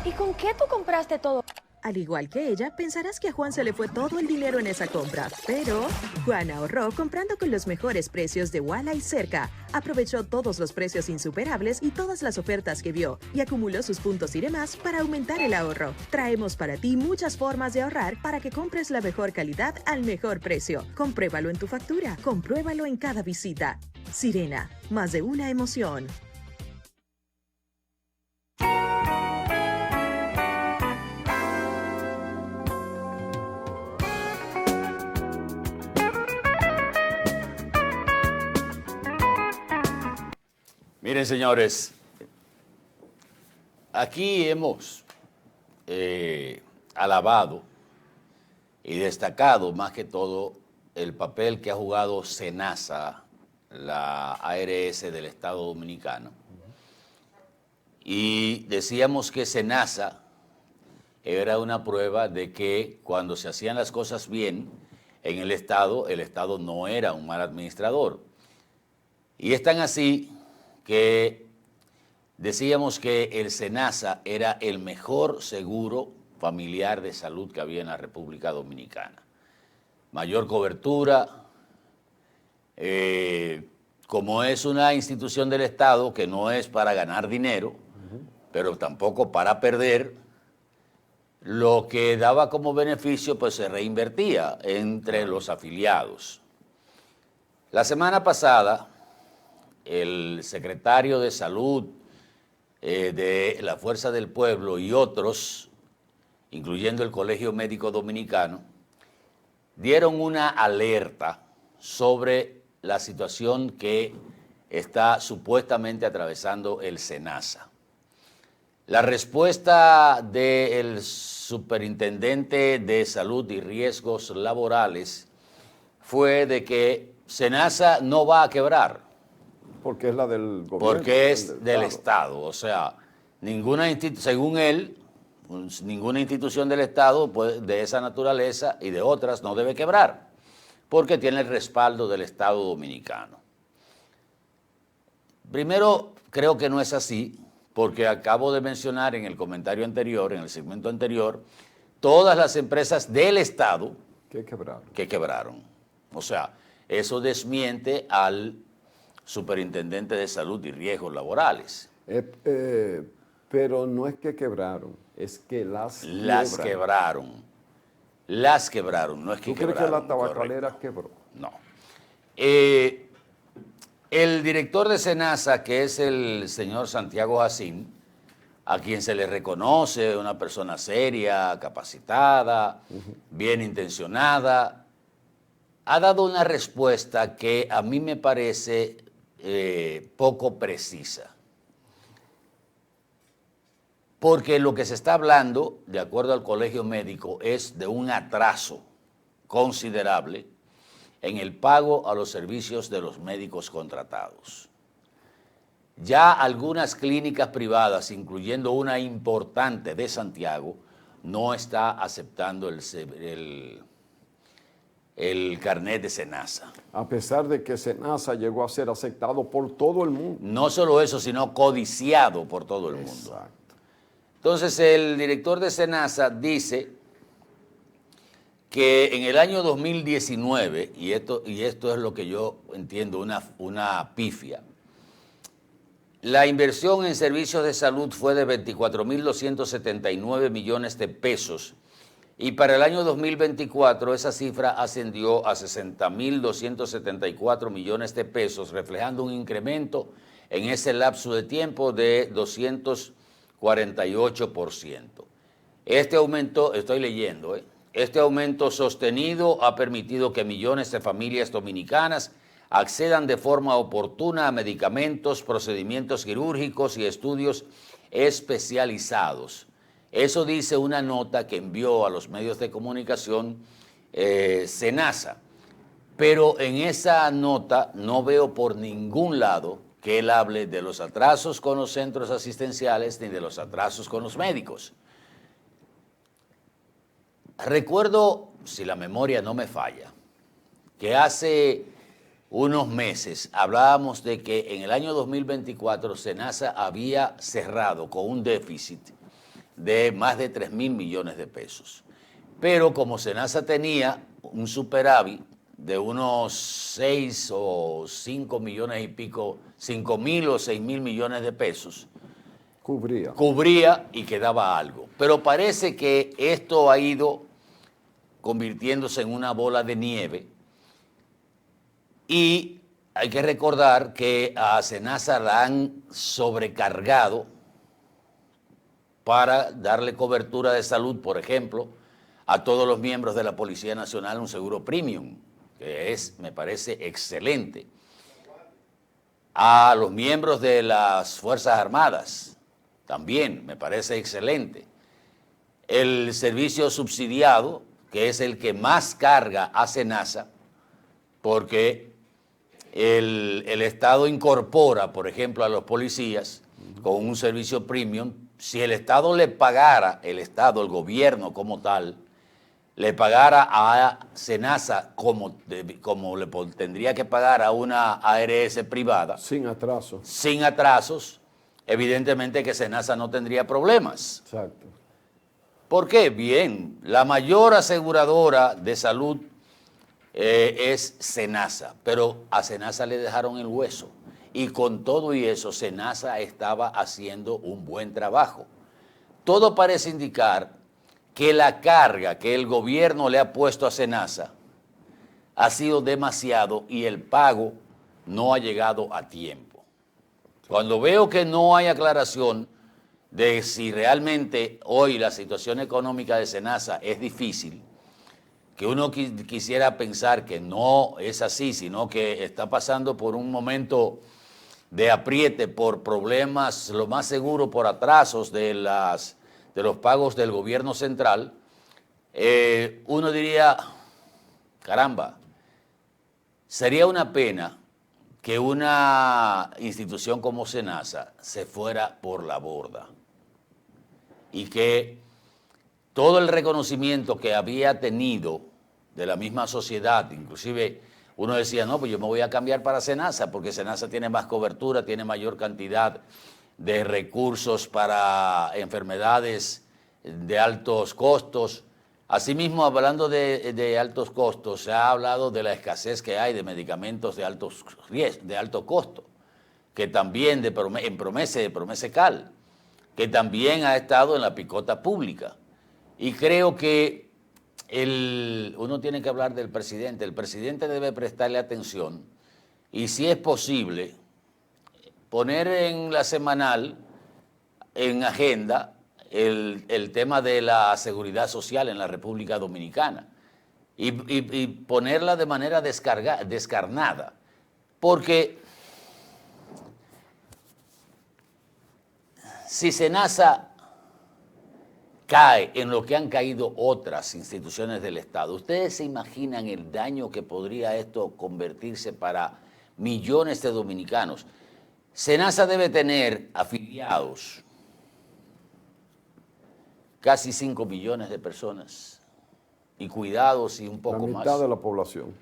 ¿Y con qué tú compraste todo? Al igual que ella, pensarás que a Juan se le fue todo el dinero en esa compra, pero Juan ahorró comprando con los mejores precios de Walla y Cerca. Aprovechó todos los precios insuperables y todas las ofertas que vio y acumuló sus puntos y demás para aumentar el ahorro. Traemos para ti muchas formas de ahorrar para que compres la mejor calidad al mejor precio. Compruébalo en tu factura, compruébalo en cada visita. Sirena, más de una emoción. Miren, señores, aquí hemos alabado y destacado más que todo el papel que ha jugado SENASA, la ARS del Estado Dominicano. Y decíamos que SENASA era una prueba de que cuando se hacían las cosas bien en el Estado no era un mal administrador. Y es tan así que decíamos que el SENASA era el mejor seguro familiar de salud que había en la República Dominicana. Mayor cobertura, como es una institución del Estado que no es para ganar dinero, pero tampoco para perder, lo que daba como beneficio pues se reinvertía entre los afiliados. La semana pasada el secretario de Salud de la Fuerza del Pueblo y otros, incluyendo el Colegio Médico Dominicano, dieron una alerta sobre la situación que está supuestamente atravesando el SENASA. La respuesta del superintendente de Salud y Riesgos Laborales fue de que SENASA no va a quebrar. Porque es la del gobierno. Porque es del Estado. O sea, según él, ninguna institución del Estado de esa naturaleza y de otras no debe quebrar, porque tiene el respaldo del Estado dominicano. Primero, creo que no es así, porque acabo de mencionar en el comentario anterior, en el segmento anterior, todas las empresas del Estado que quebraron. O sea, eso desmiente al superintendente de Salud y Riesgos Laborales. Pero no es que quebraron, es que las quebraron. Las quebraron, no es que quebraron. ¿Tú crees que la tabacalera quebró? No. El director de SENASA, que es el señor Santiago Jacín, a quien se le reconoce una persona seria, capacitada, bien intencionada, ha dado una respuesta que a mí me parece poco precisa. Porque lo que se está hablando, de acuerdo al Colegio Médico, es de un atraso considerable en el pago a los servicios de los médicos contratados. Ya algunas clínicas privadas, incluyendo una importante de Santiago, no está aceptando el carnet de SENASA. A pesar de que SENASA llegó a ser aceptado por todo el mundo. No solo eso, sino codiciado por todo el mundo. Exacto. Entonces, el director de SENASA dice que en el año 2019, y esto es lo que yo entiendo, una pifia, la inversión en servicios de salud fue de 24.279 millones de pesos y para el año 2024 esa cifra ascendió a 60.274 millones de pesos, reflejando un incremento en ese lapso de tiempo de 248%. Este aumento, estoy leyendo, este aumento sostenido ha permitido que millones de familias dominicanas accedan de forma oportuna a medicamentos, procedimientos quirúrgicos y estudios especializados. Eso dice una nota que envió a los medios de comunicación SENASA. Pero en esa nota no veo por ningún lado que él hable de los atrasos con los centros asistenciales ni de los atrasos con los médicos. Recuerdo, si la memoria no me falla, que hace unos meses hablábamos de que en el año 2024 SENASA había cerrado con un déficit de más de 3.000 millones de pesos. Pero como SENASA tenía un superávit de unos 6 o 5 millones y pico, 5.000 o 6.000 millones de pesos, cubría y quedaba algo. Pero parece que esto ha ido convirtiéndose en una bola de nieve y hay que recordar que a SENASA la han sobrecargado para darle cobertura de salud, por ejemplo, a todos los miembros de la Policía Nacional un seguro premium, que me parece excelente. A los miembros de las Fuerzas Armadas, también me parece excelente. El servicio subsidiado, que es el que más carga a SENASA, porque el Estado incorpora, por ejemplo, a los policías con un servicio premium. Si el Estado le pagara, el gobierno como tal, le pagara a SENASA como le tendría que pagar a una ARS privada. Sin atrasos. Sin atrasos, evidentemente que SENASA no tendría problemas. Exacto. ¿Por qué? Bien, la mayor aseguradora de salud es SENASA, pero a SENASA le dejaron el hueso. Y con todo y eso, SENASA estaba haciendo un buen trabajo. Todo parece indicar que la carga que el gobierno le ha puesto a SENASA ha sido demasiado y el pago no ha llegado a tiempo. Cuando veo que no hay aclaración de si realmente hoy la situación económica de SENASA es difícil, que uno quisiera pensar que no es así, sino que está pasando por un momento de apriete por problemas, lo más seguro por atrasos de los pagos del gobierno central, uno diría, caramba, sería una pena que una institución como SENASA se fuera por la borda y que todo el reconocimiento que había tenido de la misma sociedad, inclusive uno decía, no, pues yo me voy a cambiar para SENASA porque SENASA tiene más cobertura, tiene mayor cantidad de recursos para enfermedades de altos costos. Asimismo, hablando de altos costos, se ha hablado de la escasez que hay de medicamentos de alto costo, que también en Promesecal, que también ha estado en la picota pública. Y creo que uno tiene que hablar del presidente. El presidente debe prestarle atención y, si es posible, poner en la semanal, en agenda, el tema de la seguridad social en la República Dominicana y ponerla de manera descarnada. Porque si SENASA cae en lo que han caído otras instituciones del Estado, ¿ustedes se imaginan el daño que podría esto convertirse para millones de dominicanos? SENASA debe tener afiliados casi 5 millones de personas y cuidados y un poco más. La mitad de la población.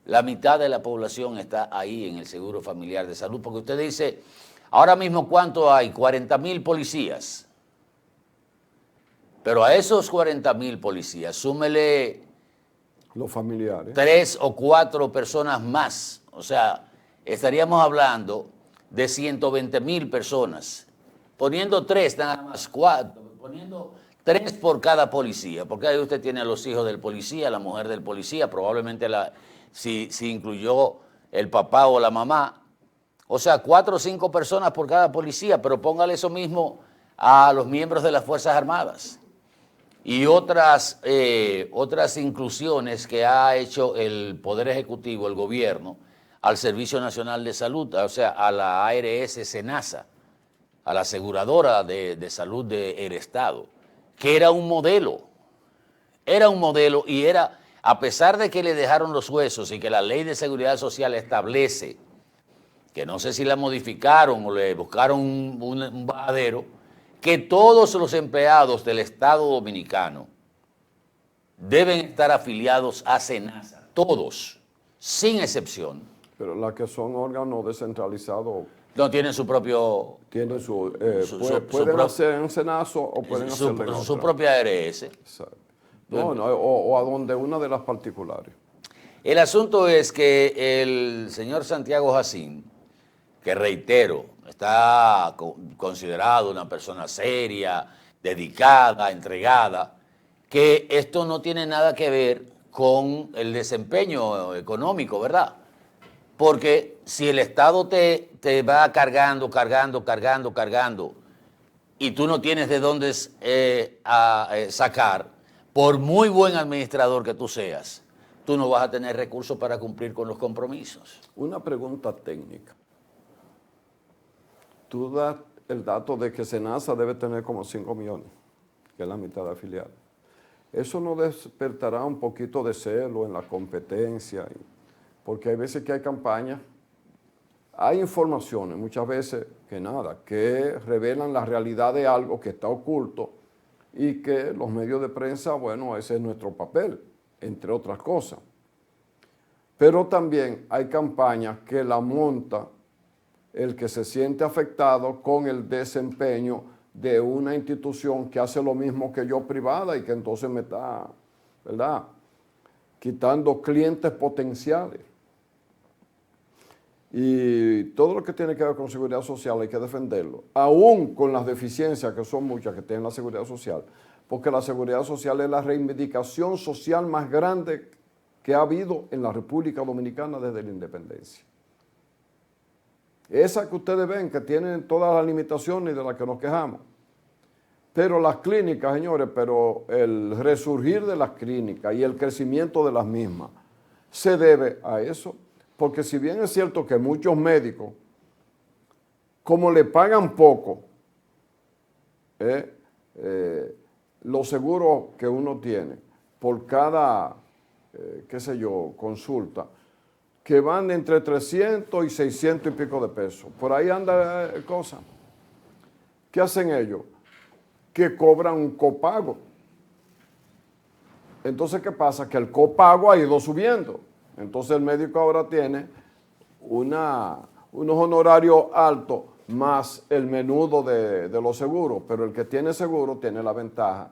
La mitad de la población está ahí en el Seguro Familiar de Salud, porque usted dice, ahora mismo ¿cuánto hay? 40,000 policías. Pero a esos 40,000 policías, súmele los familiares, 3 o 4 personas más. O sea, estaríamos hablando de 120,000 personas. Poniendo 3 nada más, 4, poniendo 3 por cada policía, porque ahí usted tiene a los hijos del policía, la mujer del policía, probablemente si incluyó el papá o la mamá. O sea, 4 o 5 personas por cada policía, pero póngale eso mismo a los miembros de las Fuerzas Armadas. Y otras inclusiones que ha hecho el Poder Ejecutivo, el gobierno, al Servicio Nacional de Salud, o sea, a la ARS SENASA, a la aseguradora de salud del Estado, que era un modelo y era, a pesar de que le dejaron los huesos y que la Ley de Seguridad Social establece, que no sé si la modificaron o le buscaron un bajadero, que todos los empleados del Estado Dominicano deben estar afiliados a SENASA, todos, sin excepción. Pero las que son órganos descentralizados no tienen su propio... Tienen pueden hacer en SENASA o pueden hacerlo en su propia ARS. Exacto. O a donde una de las particulares. El asunto es que el señor Santiago Jacín, que reitero, está considerado una persona seria, dedicada, entregada, que esto no tiene nada que ver con el desempeño económico, ¿verdad? Porque si el Estado te va cargando, y tú no tienes de dónde sacar, por muy buen administrador que tú seas, tú no vas a tener recursos para cumplir con los compromisos. Una pregunta técnica. Tú das el dato de que SENASA debe tener como 5 millones, que es la mitad de afiliados. ¿Eso no despertará un poquito de celo en la competencia? Porque hay veces que hay campañas, hay informaciones, muchas veces que revelan la realidad de algo que está oculto y que los medios de prensa, bueno, ese es nuestro papel, entre otras cosas. Pero también hay campañas que la monta el que se siente afectado con el desempeño de una institución que hace lo mismo que yo privada y que entonces me está, ¿verdad?, quitando clientes potenciales. Y todo lo que tiene que ver con seguridad social hay que defenderlo, aún con las deficiencias que son muchas que tiene la seguridad social, porque la seguridad social es la reivindicación social más grande que ha habido en la República Dominicana desde la independencia. Esas que ustedes ven que tienen todas las limitaciones de las que nos quejamos. Pero las clínicas, señores, pero el resurgir de las clínicas y el crecimiento de las mismas se debe a eso. Porque si bien es cierto que muchos médicos, como le pagan poco, los seguros que uno tiene por cada, qué sé yo, consulta, que van de entre 300 y 600 y pico de pesos. Por ahí anda cosa. ¿Qué hacen ellos? Que cobran un copago. Entonces, ¿qué pasa? Que el copago ha ido subiendo. Entonces, el médico ahora tiene unos honorarios altos más el menudo de los seguros. Pero el que tiene seguro tiene la ventaja.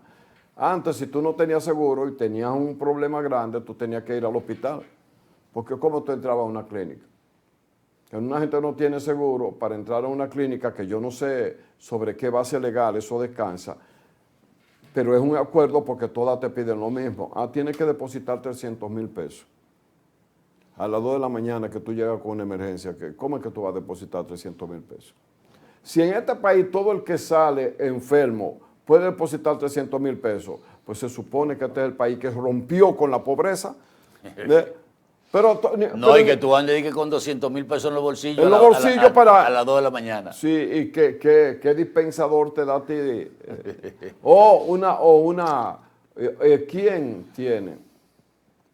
Antes, si tú no tenías seguro y tenías un problema grande, tú tenías que ir al hospital. Porque ¿cómo tú entrabas a una clínica? Una gente no tiene seguro para entrar a una clínica que yo no sé sobre qué base legal eso descansa, pero es un acuerdo porque todas te piden lo mismo. Tienes que depositar 300,000 pesos. A las 2 de la mañana que tú llegas con una emergencia, ¿cómo es que tú vas a depositar 300,000 pesos? Si en este país todo el que sale enfermo puede depositar 300,000 pesos, pues se supone que este es el país que rompió con la pobreza. Y que tú andes con 200,000 pesos en los bolsillos, para, a las 2 de la mañana. Sí, y ¿qué dispensador te da a ti? ¿Quién tiene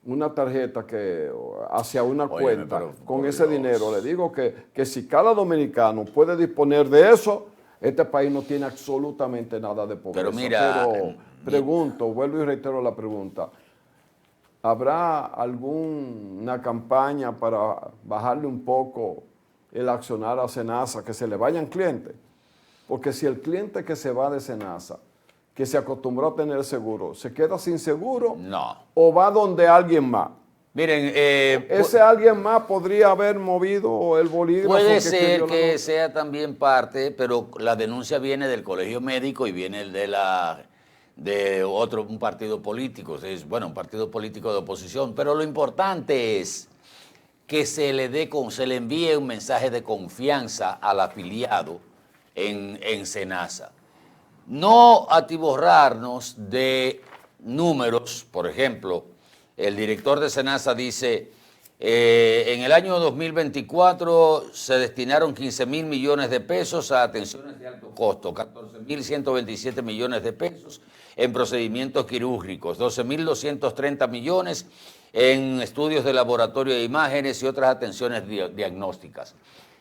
una tarjeta que hacia una cuenta con ese dinero? Le digo que si cada dominicano puede disponer de eso, este país no tiene absolutamente nada de pobreza. Pero mira, pregunto, vuelvo y reitero la pregunta. ¿Habrá alguna campaña para bajarle un poco el accionar a Senasa, que se le vayan clientes? Porque si el cliente que se va de Senasa, que se acostumbró a tener seguro, se queda sin seguro, o va donde alguien más. Miren, ese alguien más podría haber movido el bolígrafo. Puede ser que sea también parte, pero la denuncia viene del colegio médico y viene de un partido político, un partido político de oposición, pero lo importante es que se le envíe un mensaje de confianza al afiliado en Senasa. No atiborrarnos de números. Por ejemplo, el director de Senasa dice, en el año 2024 se destinaron 15,000 millones de pesos a atenciones de alto costo, 14,127 millones de pesos en procedimientos quirúrgicos, 12,230 millones en estudios de laboratorio de imágenes y otras atenciones diagnósticas.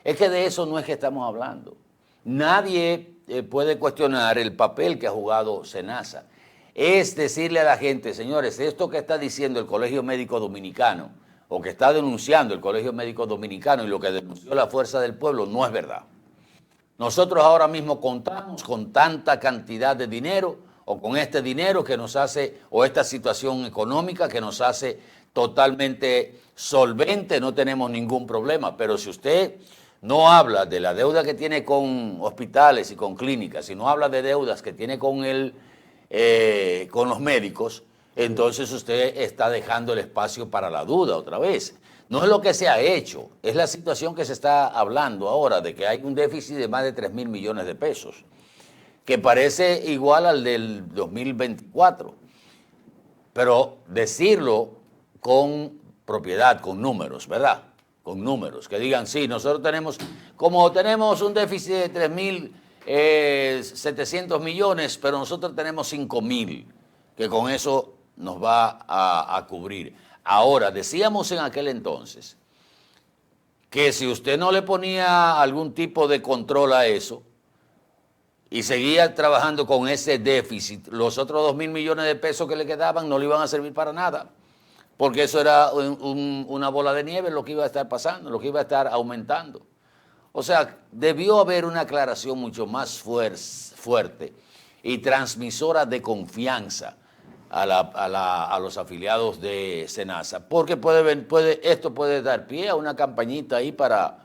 Es que de eso no es que estamos hablando. Nadie puede cuestionar el papel que ha jugado Senasa. Es decirle a la gente, señores, esto que está diciendo el Colegio Médico Dominicano, o que está denunciando el Colegio Médico Dominicano y lo que denunció la Fuerza del Pueblo, no es verdad. Nosotros ahora mismo contamos con tanta cantidad de dinero, o con este dinero que nos hace, o esta situación económica que nos hace totalmente solvente, no tenemos ningún problema. Pero si usted no habla de la deuda que tiene con hospitales y con clínicas, si no habla de deudas que tiene con los médicos, entonces usted está dejando el espacio para la duda otra vez. No es lo que se ha hecho, es la situación que se está hablando ahora, de que hay un déficit de más de 3,000 millones de pesos, que parece igual al del 2024. Pero decirlo con propiedad, con números, ¿verdad? Con números, que digan, sí, nosotros tenemos un déficit de 3,700 millones, pero nosotros tenemos 5,000, que con eso nos va a cubrir. Ahora, decíamos en aquel entonces que si usted no le ponía algún tipo de control a eso y seguía trabajando con ese déficit, los otros 2,000 millones de pesos que le quedaban no le iban a servir para nada, porque eso era una bola de nieve lo que iba a estar pasando, lo que iba a estar aumentando. O sea, debió haber una aclaración mucho más fuerte y transmisora de confianza a los afiliados de Senasa, porque esto puede dar pie a una campañita ahí para,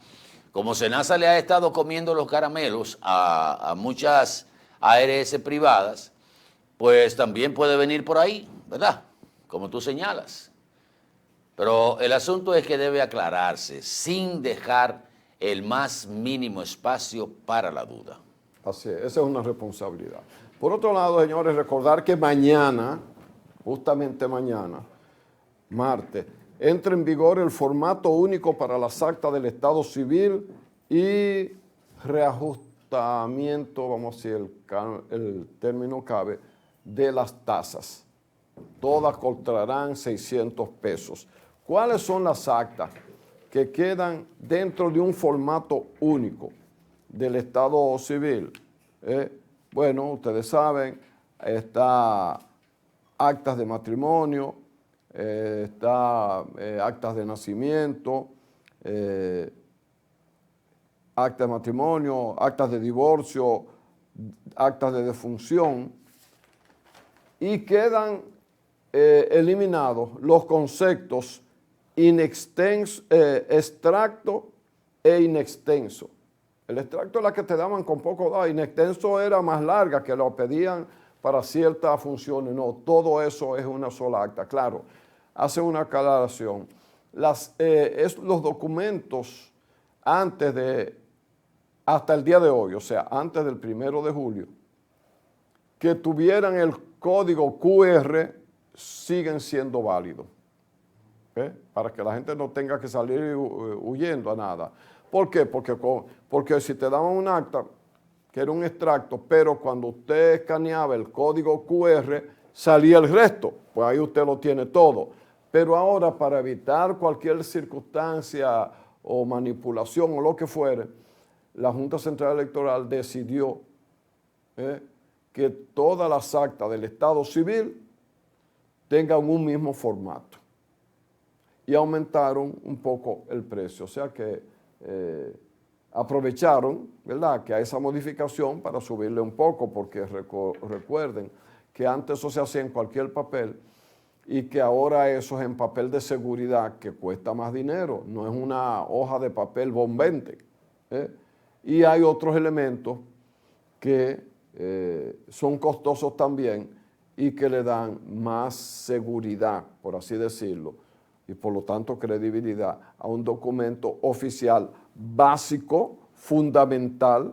como Senasa le ha estado comiendo los caramelos a muchas ARS privadas, pues también puede venir por ahí, ¿verdad? Como tú señalas. Pero el asunto es que debe aclararse sin dejar el más mínimo espacio para la duda. Así es, esa es una responsabilidad. Por otro lado, señores, recordar que mañana, justamente mañana, martes, entra en vigor el formato único para las actas del Estado Civil y reajustamiento, vamos a decir, el término cabe, de las tasas. Todas costarán 600 pesos. ¿Cuáles son las actas que quedan dentro de un formato único del Estado Civil? Bueno, ustedes saben, está actas de matrimonio, está actas de nacimiento, actas de matrimonio, actas de divorcio, actas de defunción, y quedan eliminados los conceptos extracto e inextenso. El extracto es la que te daban con poco datos, inextenso era más larga, que lo pedían para ciertas funciones. No, todo eso es una sola acta. Claro, hace una aclaración. Los documentos hasta el día de hoy, o sea, antes del 1 de julio, que tuvieran el código QR siguen siendo válidos. Para que la gente no tenga que salir huyendo a nada. ¿Por qué? Porque si te daban un acta, que era un extracto, pero cuando usted escaneaba el código QR, salía el resto, pues ahí usted lo tiene todo. Pero ahora, para evitar cualquier circunstancia o manipulación o lo que fuere, la Junta Central Electoral decidió que todas las actas del Estado Civil tengan un mismo formato. Y aumentaron un poco el precio, o sea que aprovecharon, ¿verdad?, que hay esa modificación para subirle un poco, porque recuerden que antes eso se hacía en cualquier papel y que ahora eso es en papel de seguridad, que cuesta más dinero, no es una hoja de papel bombente. Y hay otros elementos que son costosos también y que le dan más seguridad, por así decirlo, y por lo tanto credibilidad a un documento oficial básico, fundamental,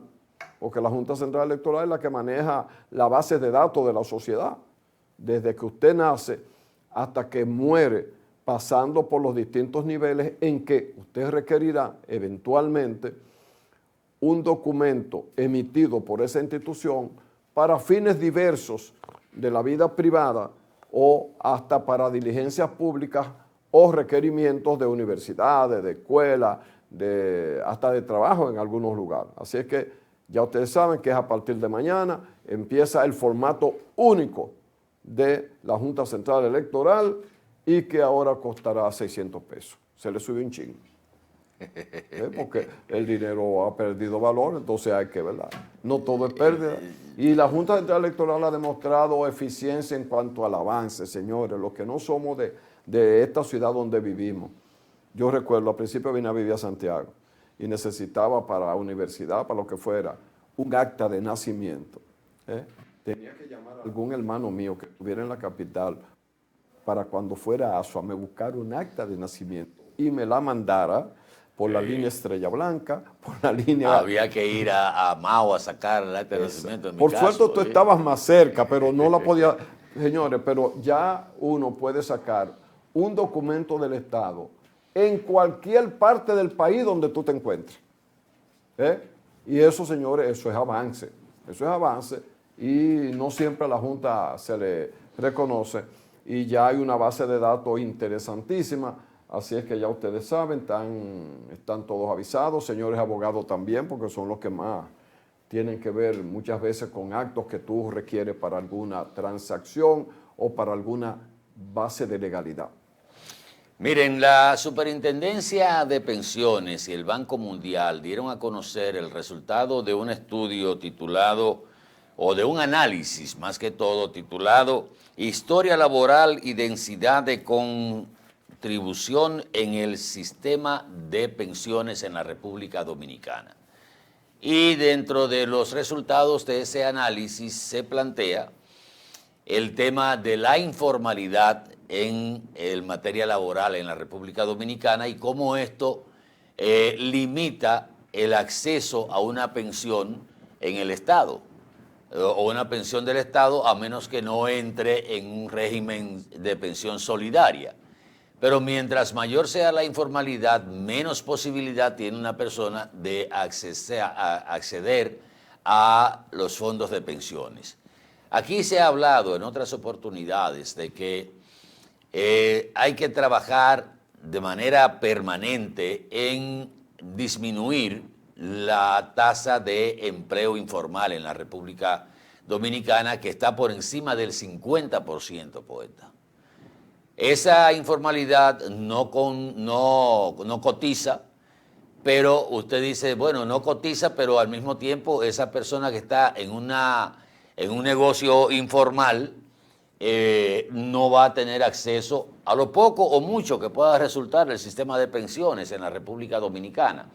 porque la Junta Central Electoral es la que maneja la base de datos de la sociedad, desde que usted nace hasta que muere, pasando por los distintos niveles en que usted requerirá eventualmente un documento emitido por esa institución para fines diversos de la vida privada o hasta para diligencias públicas o requerimientos de universidades, de escuelas, hasta de trabajo en algunos lugares. Así es que ya ustedes saben que es a partir de mañana, empieza el formato único de la Junta Central Electoral y que ahora costará 600 pesos. Se le sube un chingo. Porque el dinero ha perdido valor, entonces hay que, ¿verdad? No todo es pérdida. Y la Junta Central Electoral ha demostrado eficiencia en cuanto al avance, señores, los que no somos de esta ciudad donde vivimos. Yo recuerdo, al principio vine a vivir a Santiago y necesitaba para la universidad, para lo que fuera, un acta de nacimiento. Tenía que llamar a algún hermano mío que estuviera en la capital para cuando fuera a Asua me buscara un acta de nacimiento y me la mandara por la línea Estrella Blanca, por la línea... Había que ir a Mao a sacar el acta de nacimiento. Por suerte tú estabas más cerca, pero no la podía... Señores, pero ya uno puede sacar un documento del Estado en cualquier parte del país donde tú te encuentres. Y eso, señores, eso es avance. Eso es avance y no siempre a la Junta se le reconoce. Y ya hay una base de datos interesantísima. Así es que ya ustedes saben, están todos avisados, señores abogados también, porque son los que más tienen que ver muchas veces con actos que tú requieres para alguna transacción o para alguna base de legalidad. Miren, la Superintendencia de Pensiones y el Banco Mundial dieron a conocer el resultado de un estudio titulado, o de un análisis más que todo, titulado Historia Laboral y Densidad de Contribución en el Sistema de Pensiones en la República Dominicana. Y dentro de los resultados de ese análisis se plantea el tema de la informalidad en materia laboral en la República Dominicana y cómo esto limita el acceso a una pensión en el Estado o una pensión del Estado, a menos que no entre en un régimen de pensión solidaria. Pero mientras mayor sea la informalidad, menos posibilidad tiene una persona de acceder a los fondos de pensiones. Aquí se ha hablado en otras oportunidades de que hay que trabajar de manera permanente en disminuir la tasa de empleo informal en la República Dominicana, que está por encima del 50%, poeta. Esa informalidad no cotiza, pero usted dice, bueno, no cotiza, pero al mismo tiempo esa persona que está en un negocio informal no va a tener acceso a lo poco o mucho que pueda resultar el sistema de pensiones en la República Dominicana.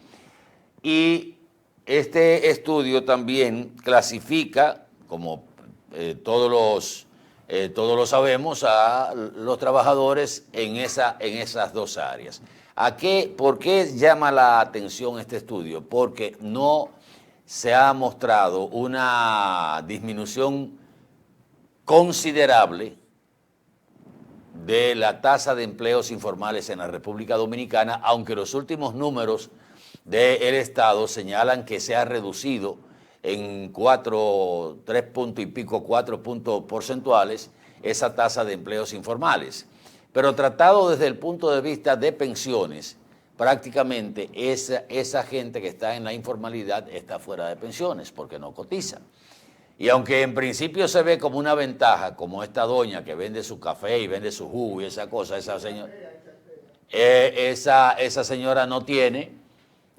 Y este estudio también clasifica, como todos lo sabemos, a los trabajadores en esas dos áreas. ¿Por qué llama la atención este estudio? Porque no se ha mostrado una disminución considerable de la tasa de empleos informales en la República Dominicana, aunque los últimos números del Estado señalan que se ha reducido en 4 puntos porcentuales esa tasa de empleos informales. Pero tratado desde el punto de vista de pensiones, prácticamente esa gente que está en la informalidad está fuera de pensiones porque no cotiza. Y aunque en principio se ve como una ventaja, como esta doña que vende su café y vende su jugo y esa cosa, esa señora no tiene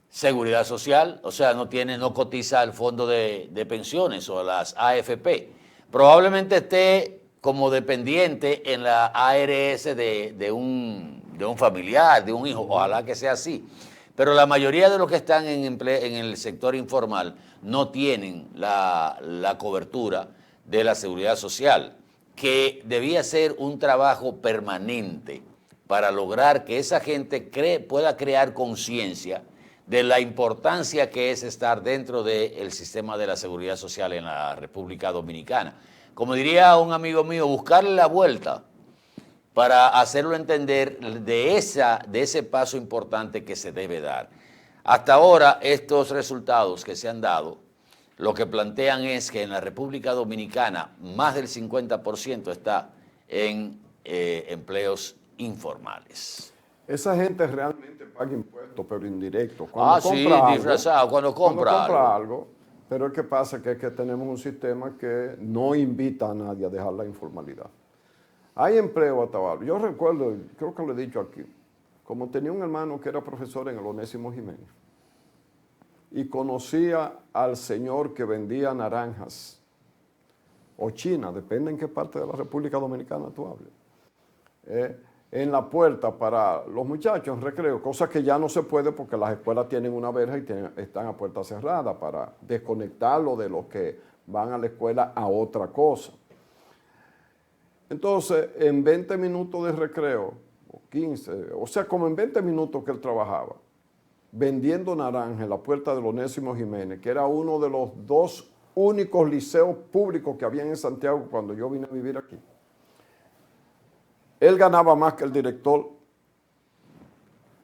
seguridad social, o sea, no cotiza al fondo de pensiones o a las AFP. Probablemente esté como dependiente en la ARS de un familiar, de un hijo, ojalá que sea así. Pero la mayoría de los que están en el sector informal no tienen la cobertura de la seguridad social, que debía ser un trabajo permanente para lograr que esa gente pueda crear conciencia de la importancia que es estar dentro del sistema de la seguridad social en la República Dominicana. Como diría un amigo mío, buscarle la vuelta para hacerlo entender de ese paso importante que se debe dar. Hasta ahora, estos resultados que se han dado, lo que plantean es que en la República Dominicana más del 50% está en empleos informales. Esa gente realmente paga impuestos, pero indirectos. Cuando disfrazado, cuando compra algo. Pero ¿qué pasa? Que es que tenemos un sistema que no invita a nadie a dejar la informalidad. Hay empleo hasta ahora. Yo recuerdo, creo que lo he dicho aquí, como tenía un hermano que era profesor en el Onésimo Jiménez y conocía al señor que vendía naranjas o China, depende en qué parte de la República Dominicana tú hables, en la puerta para los muchachos en recreo, cosa que ya no se puede porque las escuelas tienen una verja y están a puerta cerrada para desconectarlo de los que van a la escuela a otra cosa. Entonces, en 20 minutos de recreo, o 15, o sea, como en 20 minutos que él trabajaba, vendiendo naranja en la puerta del Onésimo Jiménez, que era uno de los 2 únicos liceos públicos que había en Santiago cuando yo vine a vivir aquí. Él ganaba más que el director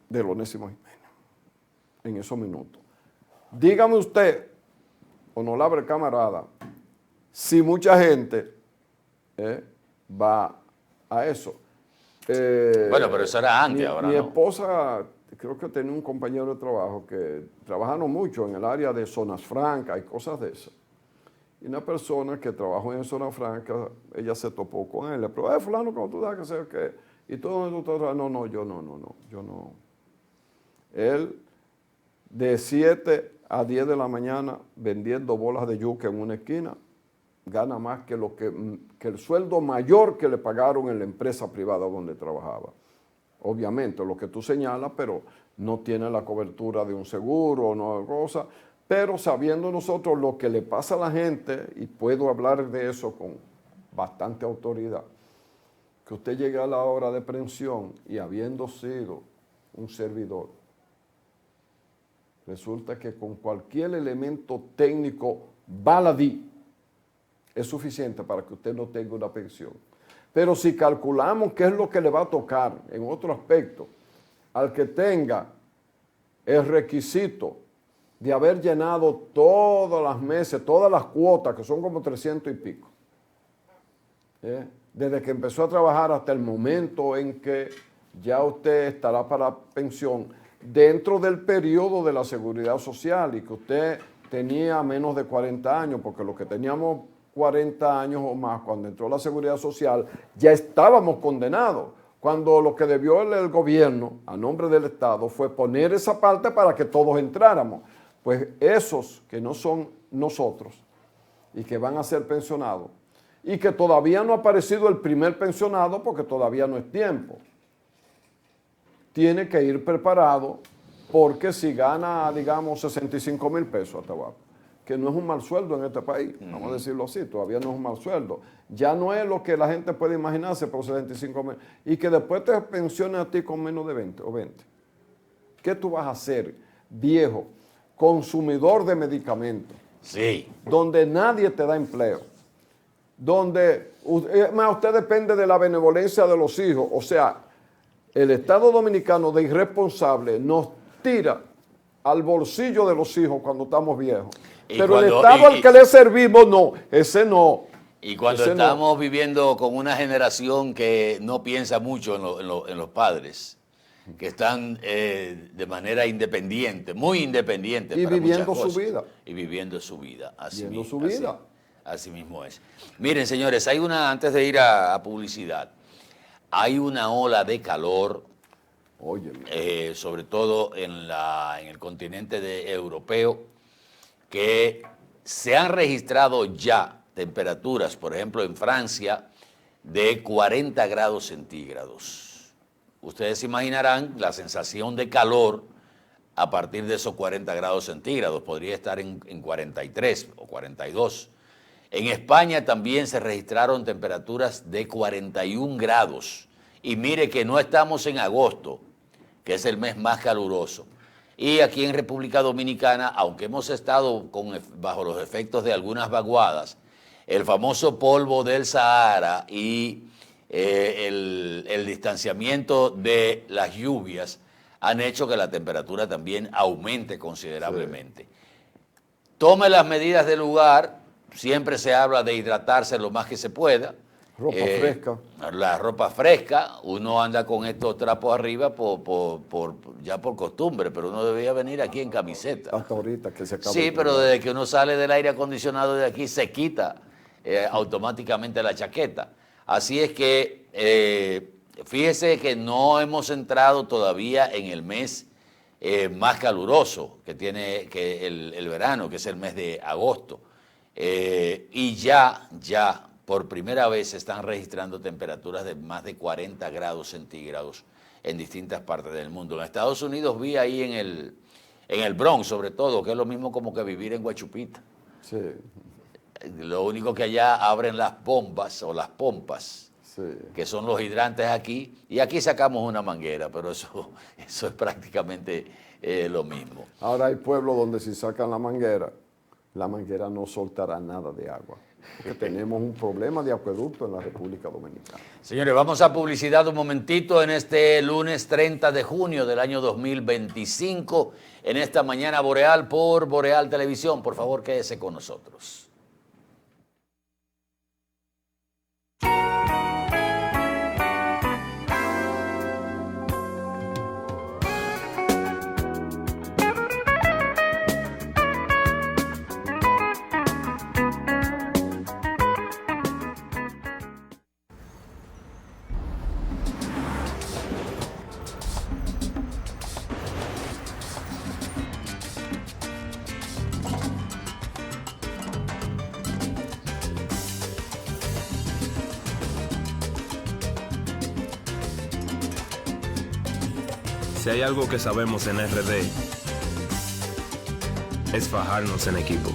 del Onésimo Jiménez en esos minutos. Dígame usted, honorable camarada, si mucha gente va a eso. Bueno, pero eso era antes, ahora mi no. esposa, creo que tenía un compañero de trabajo que trabajaron mucho en el área de zonas francas y cosas de esas. Y una persona que trabajó en zona franca, ella se topó con él. Le preguntó, fulano, ¿cómo tú das que hacer qué? Y todo el mundo, no, yo no. Él, de 7 a 10 de la mañana, vendiendo bolas de yuca en una esquina, gana más que el sueldo mayor que le pagaron en la empresa privada donde trabajaba. Obviamente, lo que tú señalas, pero no tiene la cobertura de un seguro, no cosa. Pero sabiendo nosotros lo que le pasa a la gente, y puedo hablar de eso con bastante autoridad, que usted llegue a la hora de pensión y habiendo sido un servidor, resulta que con cualquier elemento técnico baladí es suficiente para que usted no tenga una pensión. Pero si calculamos qué es lo que le va a tocar en otro aspecto, al que tenga el requisito de haber llenado todas las meses, todas las cuotas, que son como 300 y pico, desde que empezó a trabajar hasta el momento en que ya usted estará para pensión, dentro del periodo de la seguridad social, y que usted tenía menos de 40 años, porque los que teníamos 40 años o más cuando entró la seguridad social, ya estábamos condenados. Cuando lo que debió el gobierno, a nombre del Estado, fue poner esa parte para que todos entráramos. Pues esos que no son nosotros y que van a ser pensionados, y que todavía no ha aparecido el primer pensionado porque todavía no es tiempo, tiene que ir preparado, porque si gana, digamos, 65 mil pesos hasta abajo, que no es un mal sueldo en este país, vamos a decirlo así, todavía no es un mal sueldo. Ya no es lo que la gente puede imaginarse por 75 mil, y que después te pensiones a ti con menos de 20 o 20. ¿Qué tú vas a hacer, viejo, consumidor de medicamentos? Sí. Donde nadie te da empleo, donde más usted depende de la benevolencia de los hijos. O sea, el Estado Dominicano de irresponsable nos tira al bolsillo de los hijos cuando estamos viejos. Pero el Estado al que le servimos, no, ese no. Y cuando estamos viviendo con una generación que no piensa mucho en los padres, que están de manera independiente, muy independiente. Y para viviendo muchas su cosas. vida. Y viviendo su vida. Así Viviendo mismo, su vida. Así mismo es. Miren, señores, hay antes de ir a publicidad, hay una ola de calor, sobre todo en el continente europeo, que se han registrado ya temperaturas, por ejemplo, en Francia, de 40 grados centígrados. Ustedes imaginarán la sensación de calor a partir de esos 40 grados centígrados. Podría estar en 43 o 42. En España también se registraron temperaturas de 41 grados. Y mire que no estamos en agosto, que es el mes más caluroso. Y aquí en República Dominicana, aunque hemos estado bajo los efectos de algunas vaguadas, el famoso polvo del Sahara y el distanciamiento de las lluvias han hecho que la temperatura también aumente considerablemente. Sí. Tome las medidas del lugar, siempre se habla de hidratarse lo más que se pueda. Ropa fresca. La ropa fresca, uno anda con estos trapos arriba ya por costumbre, pero uno debería venir aquí en camiseta. Hasta ahorita que se acaba. Sí, pero desde que uno sale del aire acondicionado de aquí se quita automáticamente la chaqueta. Así es que fíjese que no hemos entrado todavía en el mes más caluroso que tiene el verano, que es el mes de agosto. Y ya por primera vez se están registrando temperaturas de más de 40 grados centígrados en distintas partes del mundo. En Estados Unidos vi ahí en el Bronx, sobre todo, que es lo mismo como que vivir en Guachupita. Sí. Lo único que allá abren las bombas o las pompas, sí, que son los hidrantes aquí, y aquí sacamos una manguera, pero eso es prácticamente lo mismo. Ahora hay pueblos donde si sacan la manguera no soltará nada de agua. Porque tenemos un problema de acueducto en la República Dominicana. Señores, vamos a publicidad un momentito en este lunes 30 de junio del año 2025, en esta mañana boreal por Boreal Televisión. Por favor, quédese con nosotros. Si hay algo que sabemos en RD, es fajarnos en equipo.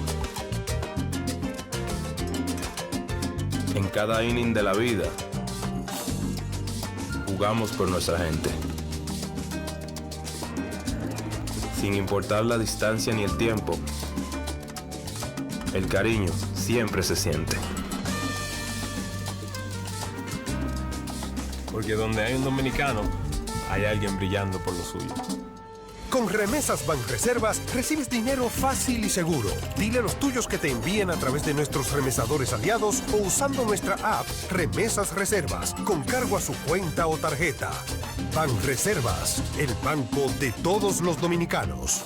En cada inning de la vida, jugamos por nuestra gente. sin importar la distancia ni el tiempo. El cariño siempre se siente. Porque donde hay un dominicano, hay alguien brillando por lo suyo. Con Remesas Banreservas recibes dinero fácil y seguro. Dile a los tuyos que te envíen a través de nuestros remesadores aliados o usando nuestra app Remesas Reservas con cargo a su cuenta o tarjeta. Banreservas, el banco de todos los dominicanos.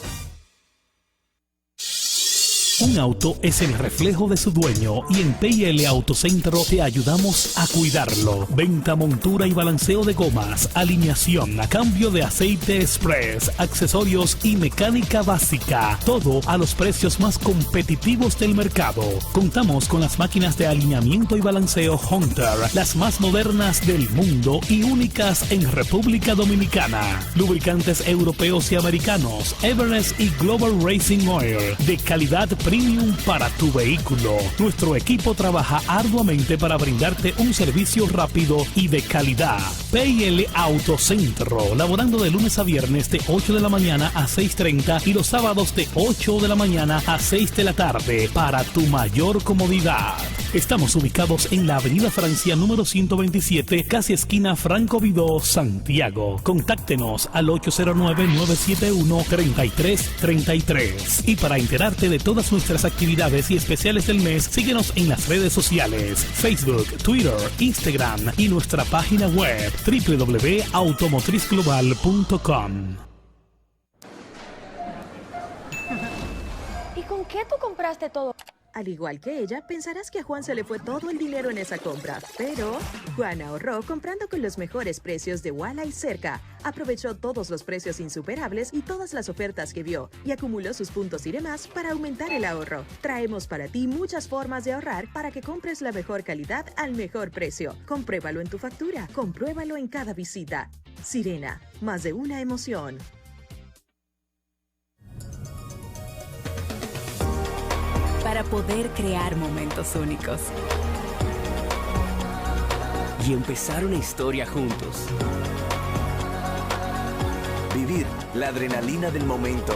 Un auto es el reflejo de su dueño y en PL Autocentro te ayudamos a cuidarlo. Venta, montura y balanceo de gomas, alineación, cambio de aceite express, accesorios y mecánica básica. Todo a los precios más competitivos del mercado. Contamos con las máquinas de alineamiento y balanceo Hunter, las más modernas del mundo y únicas en República Dominicana. Lubricantes europeos y americanos, Everest y Global Racing Oil, de calidad premium para tu vehículo. Nuestro equipo trabaja arduamente para brindarte un servicio rápido y de calidad. PL Autocentro, laborando de lunes a viernes de 8 de la mañana a 6:30 y los sábados de 8 de la mañana a 6 de la tarde para tu mayor comodidad. Estamos ubicados en la Avenida Francia número 127, casi esquina Franco Vidó, Santiago. Contáctenos al 809-971-3333. Y para enterarte de todas nuestras actividades y especiales del mes, síguenos en las redes sociales, Facebook, Twitter, Instagram y nuestra página web www.automotrizglobal.com. ¿Y con qué tú compraste todo? Al igual que ella, pensarás que a Juan se le fue todo el dinero en esa compra, pero Juan ahorró comprando con los mejores precios de Walla y Cerca. Aprovechó todos los precios insuperables y todas las ofertas que vio y acumuló sus puntos y demás para aumentar el ahorro. Traemos para ti muchas formas de ahorrar para que compres la mejor calidad al mejor precio. Compruébalo en tu factura, compruébalo en cada visita. Sirena, más de una emoción. Para poder crear momentos únicos. Y empezar una historia juntos. Vivir la adrenalina del momento.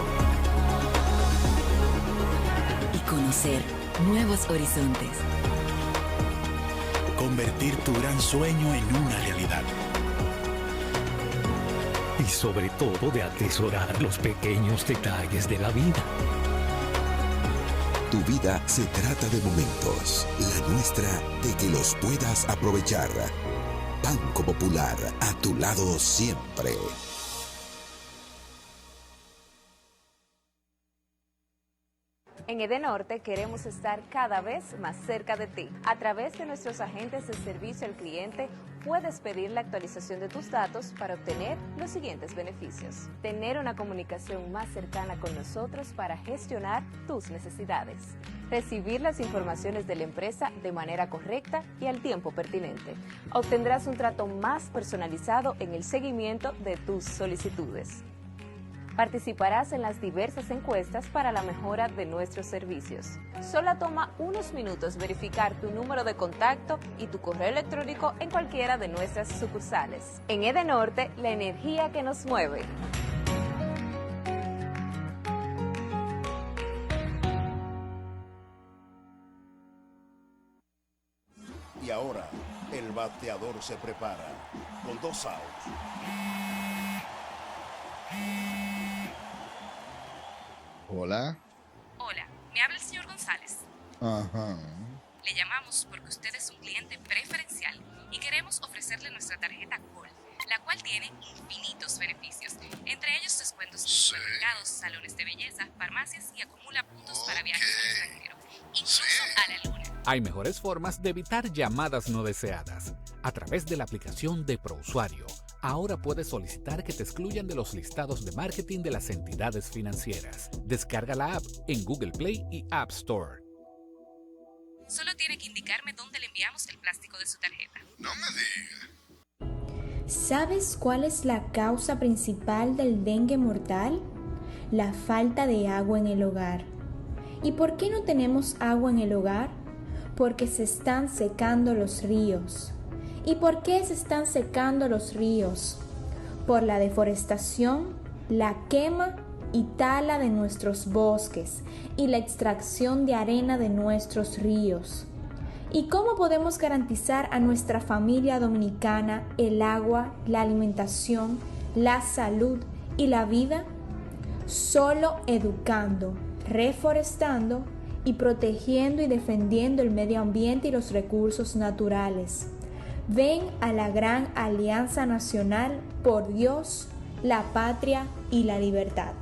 Y conocer nuevos horizontes. Convertir tu gran sueño en una realidad. Y sobre todo de atesorar los pequeños detalles de la vida. Tu vida se trata de momentos, la nuestra de que los puedas aprovechar. Banco Popular, a tu lado siempre. En Edenorte queremos estar cada vez más cerca de ti. A través de nuestros agentes de servicio al cliente, puedes pedir la actualización de tus datos para obtener los siguientes beneficios. Tener una comunicación más cercana con nosotros para gestionar tus necesidades. Recibir las informaciones de la empresa de manera correcta y al tiempo pertinente. Obtendrás un trato más personalizado en el seguimiento de tus solicitudes. Participarás en las diversas encuestas para la mejora de nuestros servicios. Solo toma unos minutos verificar tu número de contacto y tu correo electrónico en cualquiera de nuestras sucursales. En Edenorte, la energía que nos mueve. Y ahora, el bateador se prepara con 2 outs. Hola. Hola, me habla el señor González. Ajá. Le llamamos porque usted es un cliente preferencial y queremos ofrecerle nuestra tarjeta Gold, la cual tiene infinitos beneficios, entre ellos descuentos en supermercados, salones de belleza, farmacias y acumula puntos para viajes al extranjero, incluso a la luna. Hay mejores formas de evitar llamadas no deseadas. A través de la aplicación de ProUsuario, ahora puedes solicitar que te excluyan de los listados de marketing de las entidades financieras. Descarga la app en Google Play y App Store. Solo tiene que indicarme dónde le enviamos el plástico de su tarjeta. No me diga. ¿Sabes cuál es la causa principal del dengue mortal? La falta de agua en el hogar. ¿Y por qué no tenemos agua en el hogar? Porque se están secando los ríos. ¿Y por qué se están secando los ríos? Por la deforestación, la quema y tala de nuestros bosques y la extracción de arena de nuestros ríos. ¿Y cómo podemos garantizar a nuestra familia dominicana el agua, la alimentación, la salud y la vida? Solo educando, reforestando y protegiendo y defendiendo el medio ambiente y los recursos naturales. Ven a la gran Alianza Nacional por Dios, la patria y la libertad.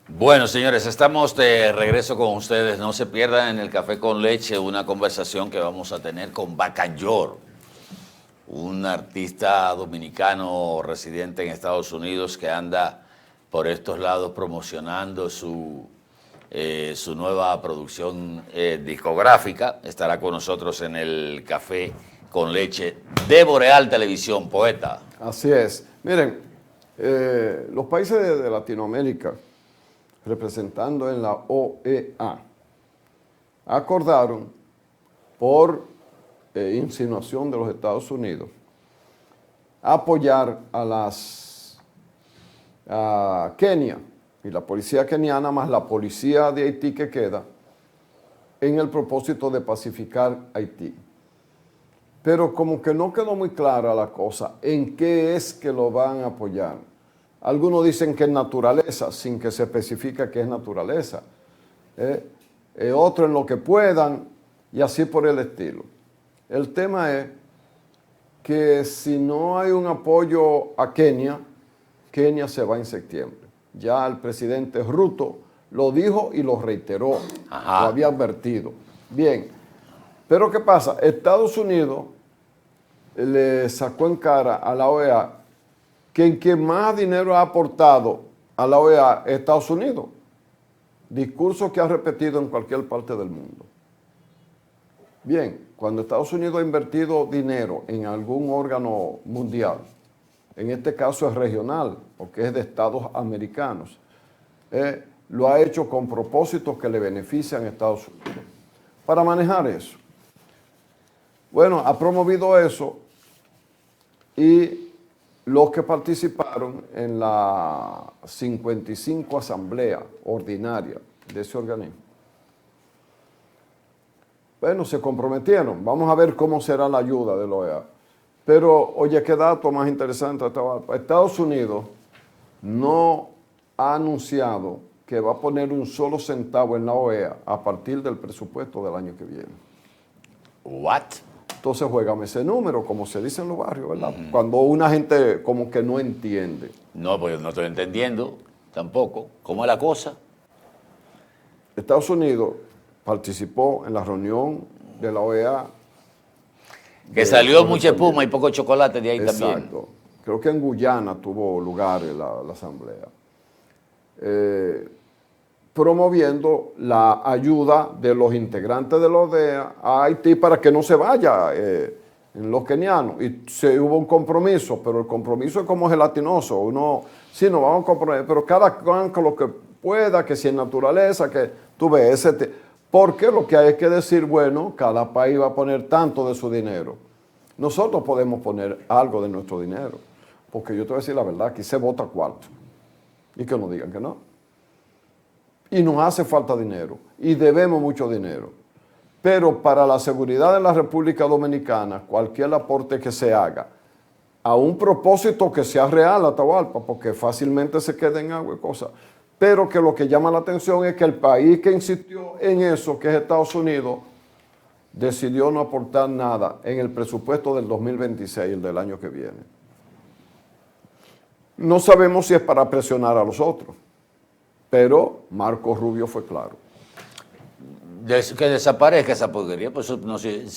Bueno, señores, estamos de regreso con ustedes. No se pierdan en el Café con Leche una conversación que vamos a tener con Bacanyor, un artista dominicano residente en Estados Unidos que anda por estos lados promocionando su nueva producción discográfica. Estará con nosotros en el Café con Leche de Boreal Televisión, poeta. Así es. Miren, los países de Latinoamérica, representando en la OEA, acordaron por insinuación de los Estados Unidos apoyar a Kenia y la policía keniana más la policía de Haití que queda en el propósito de pacificar Haití. Pero como que no quedó muy clara la cosa en qué es que lo van a apoyar. Algunos dicen que es naturaleza, sin que se especifique qué es naturaleza. Otros en lo que puedan, y así por el estilo. El tema es que si no hay un apoyo a Kenia, Kenia se va en septiembre. Ya el presidente Ruto lo dijo y lo reiteró, lo había advertido. Bien, pero ¿qué pasa? Estados Unidos le sacó en cara a la OEA que quien más dinero ha aportado a la OEA es Estados Unidos. Discurso que ha repetido en cualquier parte del mundo. Bien, cuando Estados Unidos ha invertido dinero en algún órgano mundial, en este caso es regional, porque es de estados americanos, lo ha hecho con propósitos que le benefician a Estados Unidos. Para manejar eso. Bueno, ha promovido eso y los que participaron en la 55 asamblea ordinaria de ese organismo, bueno, se comprometieron. Vamos a ver cómo será la ayuda de la OEA. Pero, oye, qué dato más interesante. Estados Unidos no ha anunciado que va a poner un solo centavo en la OEA a partir del presupuesto del año que viene. ¿What? Entonces juégame ese número, como se dice en los barrios, ¿verdad? Cuando una gente como que no entiende. No, pues no estoy entendiendo tampoco. ¿Cómo es la cosa? Estados Unidos participó en la reunión de la OEA. Que salió mucha espuma y poco chocolate de ahí también. Exacto. Creo que en Guyana tuvo lugar la asamblea. Promoviendo la ayuda de los integrantes de la OEA a Haití para que no se vaya en los kenianos. Y hubo un compromiso, pero el compromiso es como gelatinoso. Uno, sí, nos vamos a comprometer, pero cada cual con lo que pueda, que si es naturaleza, que tú ves porque lo que hay es que decir, bueno, cada país va a poner tanto de su dinero. Nosotros podemos poner algo de nuestro dinero, porque yo te voy a decir la verdad, aquí se vota cuarto. Y que nos digan que no. Y nos hace falta dinero, y debemos mucho dinero. Pero para la seguridad de la República Dominicana, cualquier aporte que se haga, a un propósito que sea real, Atahualpa, porque fácilmente se queda en agua y cosas, pero que lo que llama la atención es que el país que insistió en eso, que es Estados Unidos, decidió no aportar nada en el presupuesto del 2026, el del año que viene. No sabemos si es para presionar a los otros, pero Marco Rubio fue claro. Que desaparezca esa porquería, pues no sirve.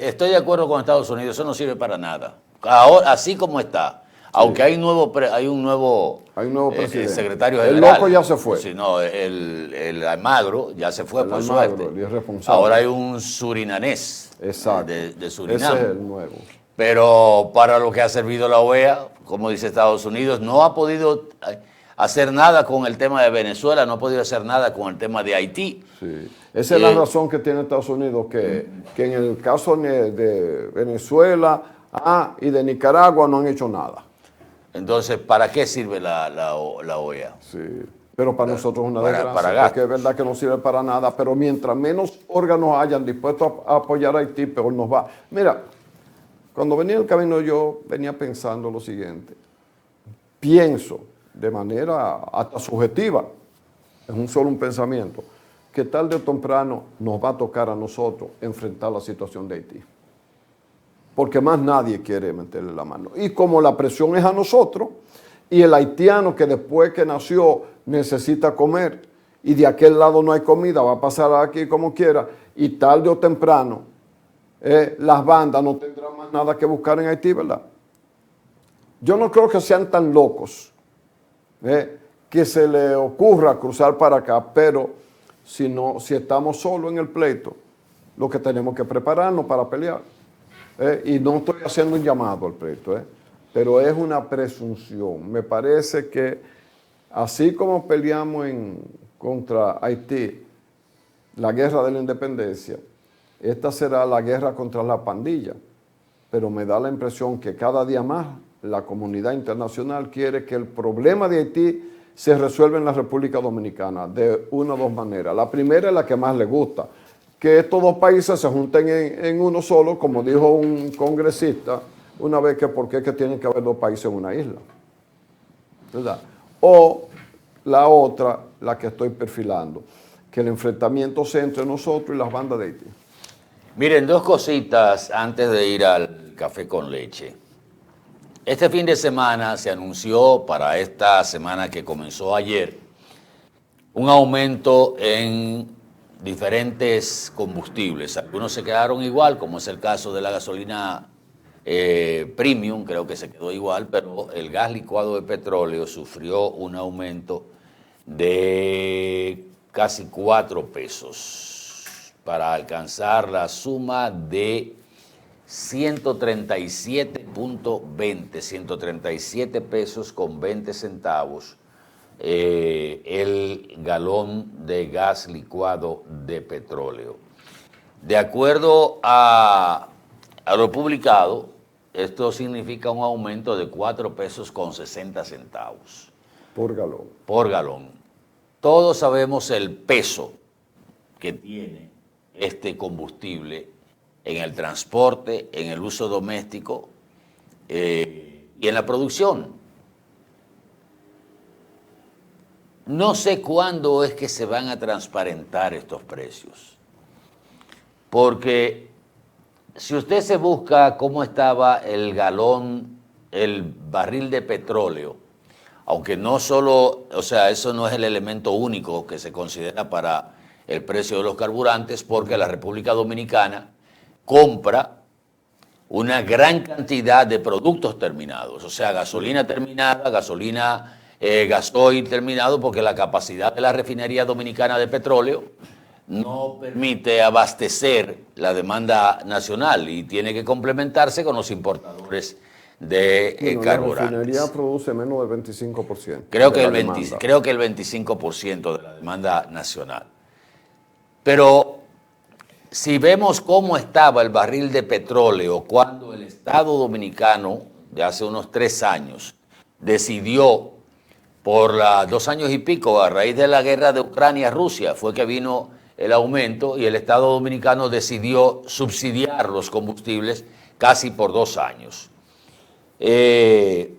Estoy de acuerdo con Estados Unidos, eso no sirve para nada. Ahora, así como está, aunque hay un nuevo presidente. Secretario general. El loco ya se fue. Sí, no, el Almagro ya se fue, por Almagro, suerte. el irresponsable. Ahora hay un surinanés. Exacto. De Surinam. Ese es el nuevo. Pero para lo que ha servido la OEA, como dice Estados Unidos, no ha podido hacer nada con el tema de Venezuela, no ha podido hacer nada con el tema de Haití. Sí. Esa es la razón que tiene Estados Unidos, que en el caso de Venezuela y de Nicaragua no han hecho nada. Entonces, ¿para qué sirve la OEA? Sí, pero para nosotros es una desgracia, para porque es verdad que no sirve para nada, pero mientras menos órganos hayan dispuestos a apoyar a Haití, peor nos va. Mira, cuando venía en el camino yo venía pensando lo siguiente. Pienso de manera hasta subjetiva, es solo un pensamiento, que tarde o temprano nos va a tocar a nosotros enfrentar la situación de Haití. Porque más nadie quiere meterle la mano. Y como la presión es a nosotros, y el haitiano que después que nació necesita comer, y de aquel lado no hay comida, va a pasar aquí como quiera, y tarde o temprano las bandas no tendrán más nada que buscar en Haití, ¿verdad? Yo no creo que sean tan locos que se le ocurra cruzar para acá, pero si estamos solos en el pleito, lo que tenemos que prepararnos para pelear. Y no estoy haciendo un llamado al pleito, pero es una presunción. Me parece que así como peleamos contra Haití, la guerra de la independencia, esta será la guerra contra la pandilla, pero me da la impresión que cada día más la comunidad internacional quiere que el problema de Haití se resuelva en la República Dominicana de una o dos maneras. La primera es la que más le gusta, que estos dos países se junten en uno solo, como dijo un congresista una vez, que por qué es que tienen que haber dos países en una isla, ¿verdad? O la otra, la que estoy perfilando, que el enfrentamiento sea entre nosotros y las bandas de Haití. Miren, dos cositas antes de ir al café con leche. Este fin de semana se anunció, para esta semana que comenzó ayer, un aumento en diferentes combustibles. Algunos se quedaron igual, como es el caso de la gasolina premium, creo que se quedó igual, pero el gas licuado de petróleo sufrió un aumento de casi 4 pesos para alcanzar la suma de 137.20, 137 pesos con 20 centavos el galón de gas licuado de petróleo. De acuerdo a lo publicado, esto significa un aumento de 4 pesos con 60 centavos. Por galón. Por galón. Todos sabemos el peso que tiene este combustible en el transporte, en el uso doméstico y en la producción. No sé cuándo es que se van a transparentar estos precios, porque si usted se busca cómo estaba el galón, el barril de petróleo, aunque no solo, o sea, eso no es el elemento único que se considera para el precio de los carburantes, porque la República Dominicana compra una gran cantidad de productos terminados, o sea, gasolina terminada, gasoil terminado, porque la capacidad de la refinería dominicana de petróleo no permite abastecer la demanda nacional y tiene que complementarse con los importadores de carburantes. La refinería produce menos del 25%. Creo que el 25% de la demanda nacional. Pero si vemos cómo estaba el barril de petróleo cuando el Estado Dominicano, de hace unos 3 años, decidió, por 2 años y pico, a raíz de la guerra de Ucrania-Rusia, fue que vino el aumento y el Estado Dominicano decidió subsidiar los combustibles casi por 2 años. En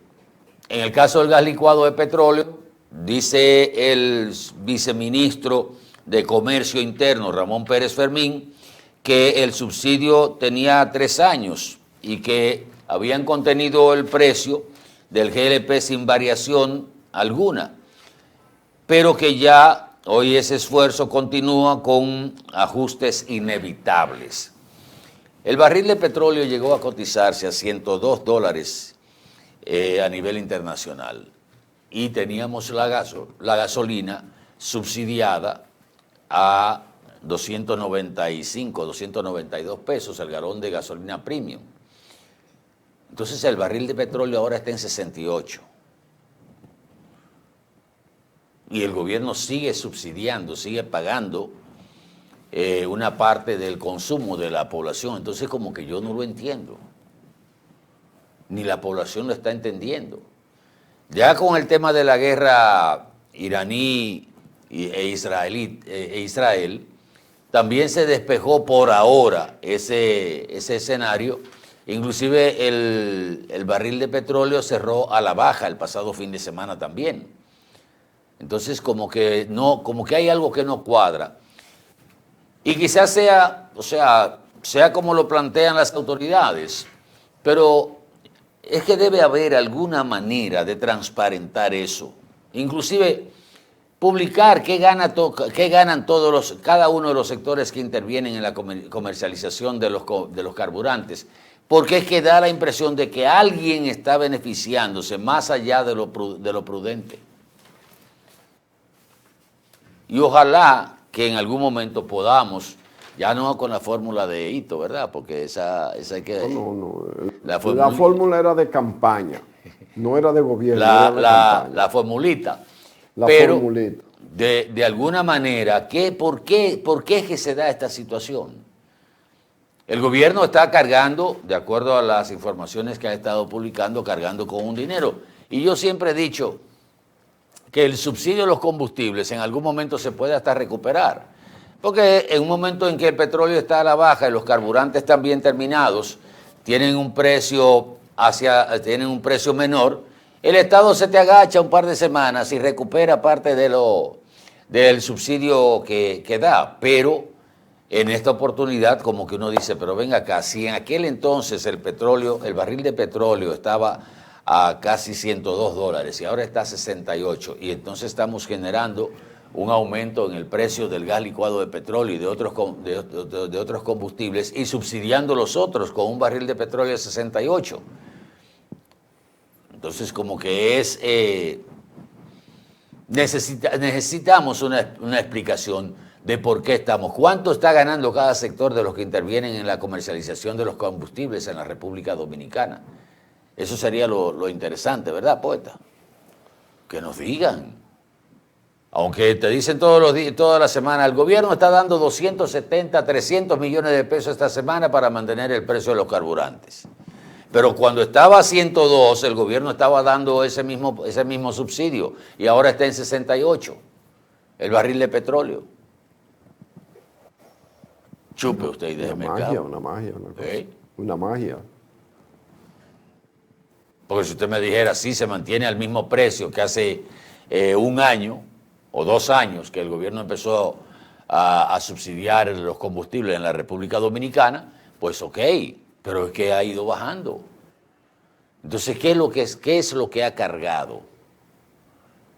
el caso del gas licuado de petróleo, dice el viceministro de Comercio Interno, Ramón Pérez Fermín, que el subsidio tenía 3 años y que habían contenido el precio del GLP sin variación alguna, pero que ya hoy ese esfuerzo continúa con ajustes inevitables. El barril de petróleo llegó a cotizarse a $102 a nivel internacional y teníamos la gasolina subsidiada a 295, 292 pesos el galón de gasolina premium. Entonces el barril de petróleo ahora está en 68. y el gobierno sigue subsidiando, sigue pagando una parte del consumo de la población. Entonces como que yo no lo entiendo, ni la población lo está entendiendo. Ya con el tema de la guerra iraní e Israel, también se despejó por ahora ese escenario. Inclusive el barril de petróleo cerró a la baja el pasado fin de semana también. Entonces como que hay algo que no cuadra. Y quizás sea como lo plantean las autoridades, pero es que debe haber alguna manera de transparentar eso. Inclusive publicar qué ganan cada uno de los sectores que intervienen en la comercialización de los carburantes, porque es que da la impresión de que alguien está beneficiándose más allá de lo prudente. Y ojalá que en algún momento podamos, ya no con la fórmula de Hito, ¿verdad? Porque esa hay que... No. La fórmula era de campaña, no era de gobierno. La formulita. Pero formulita. De alguna manera, ¿por qué es que se da esta situación? El gobierno está cargando, de acuerdo a las informaciones que ha estado publicando, cargando con un dinero. Y yo siempre he dicho que el subsidio de los combustibles en algún momento se puede hasta recuperar. Porque en un momento en que el petróleo está a la baja y los carburantes están bien terminados, tienen un precio menor, el Estado se te agacha un par de semanas y recupera parte del subsidio que da. Pero en esta oportunidad como que uno dice, pero venga acá, si en aquel entonces el barril de petróleo estaba a casi $102 y ahora está a 68, y entonces estamos generando un aumento en el precio del gas licuado de petróleo y de otros combustibles y subsidiando los otros con un barril de petróleo a 68. Entonces como que necesitamos una explicación de por qué estamos. ¿Cuánto está ganando cada sector de los que intervienen en la comercialización de los combustibles en la República Dominicana? Eso sería lo interesante, ¿verdad, poeta? Que nos digan. Aunque te dicen toda la semana, el gobierno está dando 270, 300 millones de pesos esta semana para mantener el precio de los carburantes. Pero cuando estaba a 102, el gobierno estaba dando ese mismo subsidio y ahora está en 68, el barril de petróleo. Chupe usted y déjeme mercado. Una magia. Porque si usted me dijera, sí, se mantiene al mismo precio que hace un año o 2 años que el gobierno empezó a subsidiar los combustibles en la República Dominicana, pues ok, pero es que ha ido bajando. Entonces, ¿qué es lo que ha cargado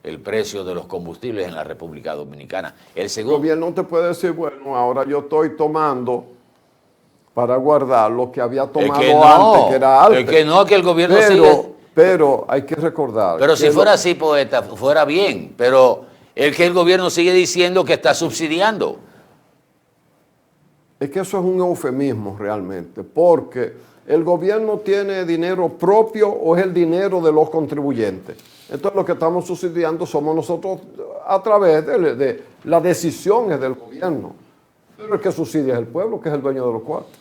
el precio de los combustibles en la República Dominicana? El gobierno te puede decir, bueno, ahora yo estoy tomando para guardar lo que había tomado antes, que era alto. Es que no, que el gobierno pero hay que recordar. Pero si fuera así, poeta, fuera bien, pero el gobierno sigue diciendo que está subsidiando. Es que eso es un eufemismo realmente, porque el gobierno tiene dinero propio o es el dinero de los contribuyentes. Entonces lo que estamos subsidiando somos nosotros a través de las decisiones del gobierno. Pero el que subsidia es el pueblo, que es el dueño de los cuartos.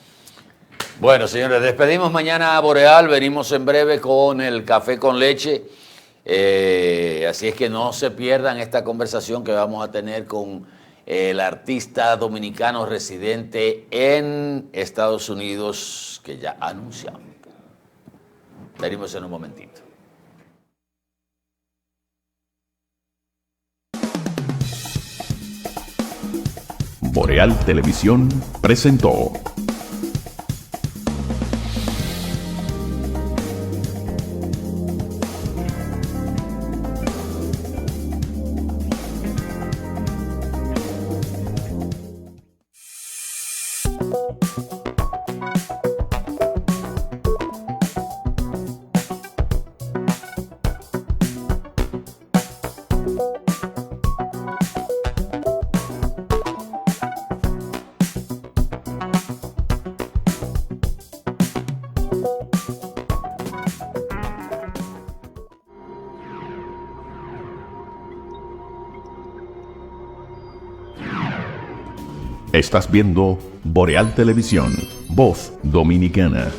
Bueno, señores, despedimos mañana a Boreal, venimos en breve con el café con leche. Así es que no se pierdan esta conversación que vamos a tener con el artista dominicano residente en Estados Unidos, que ya anunciamos. Venimos en un momentito. Boreal Televisión presentó Estás viendo Boreal Televisión, voz dominicana.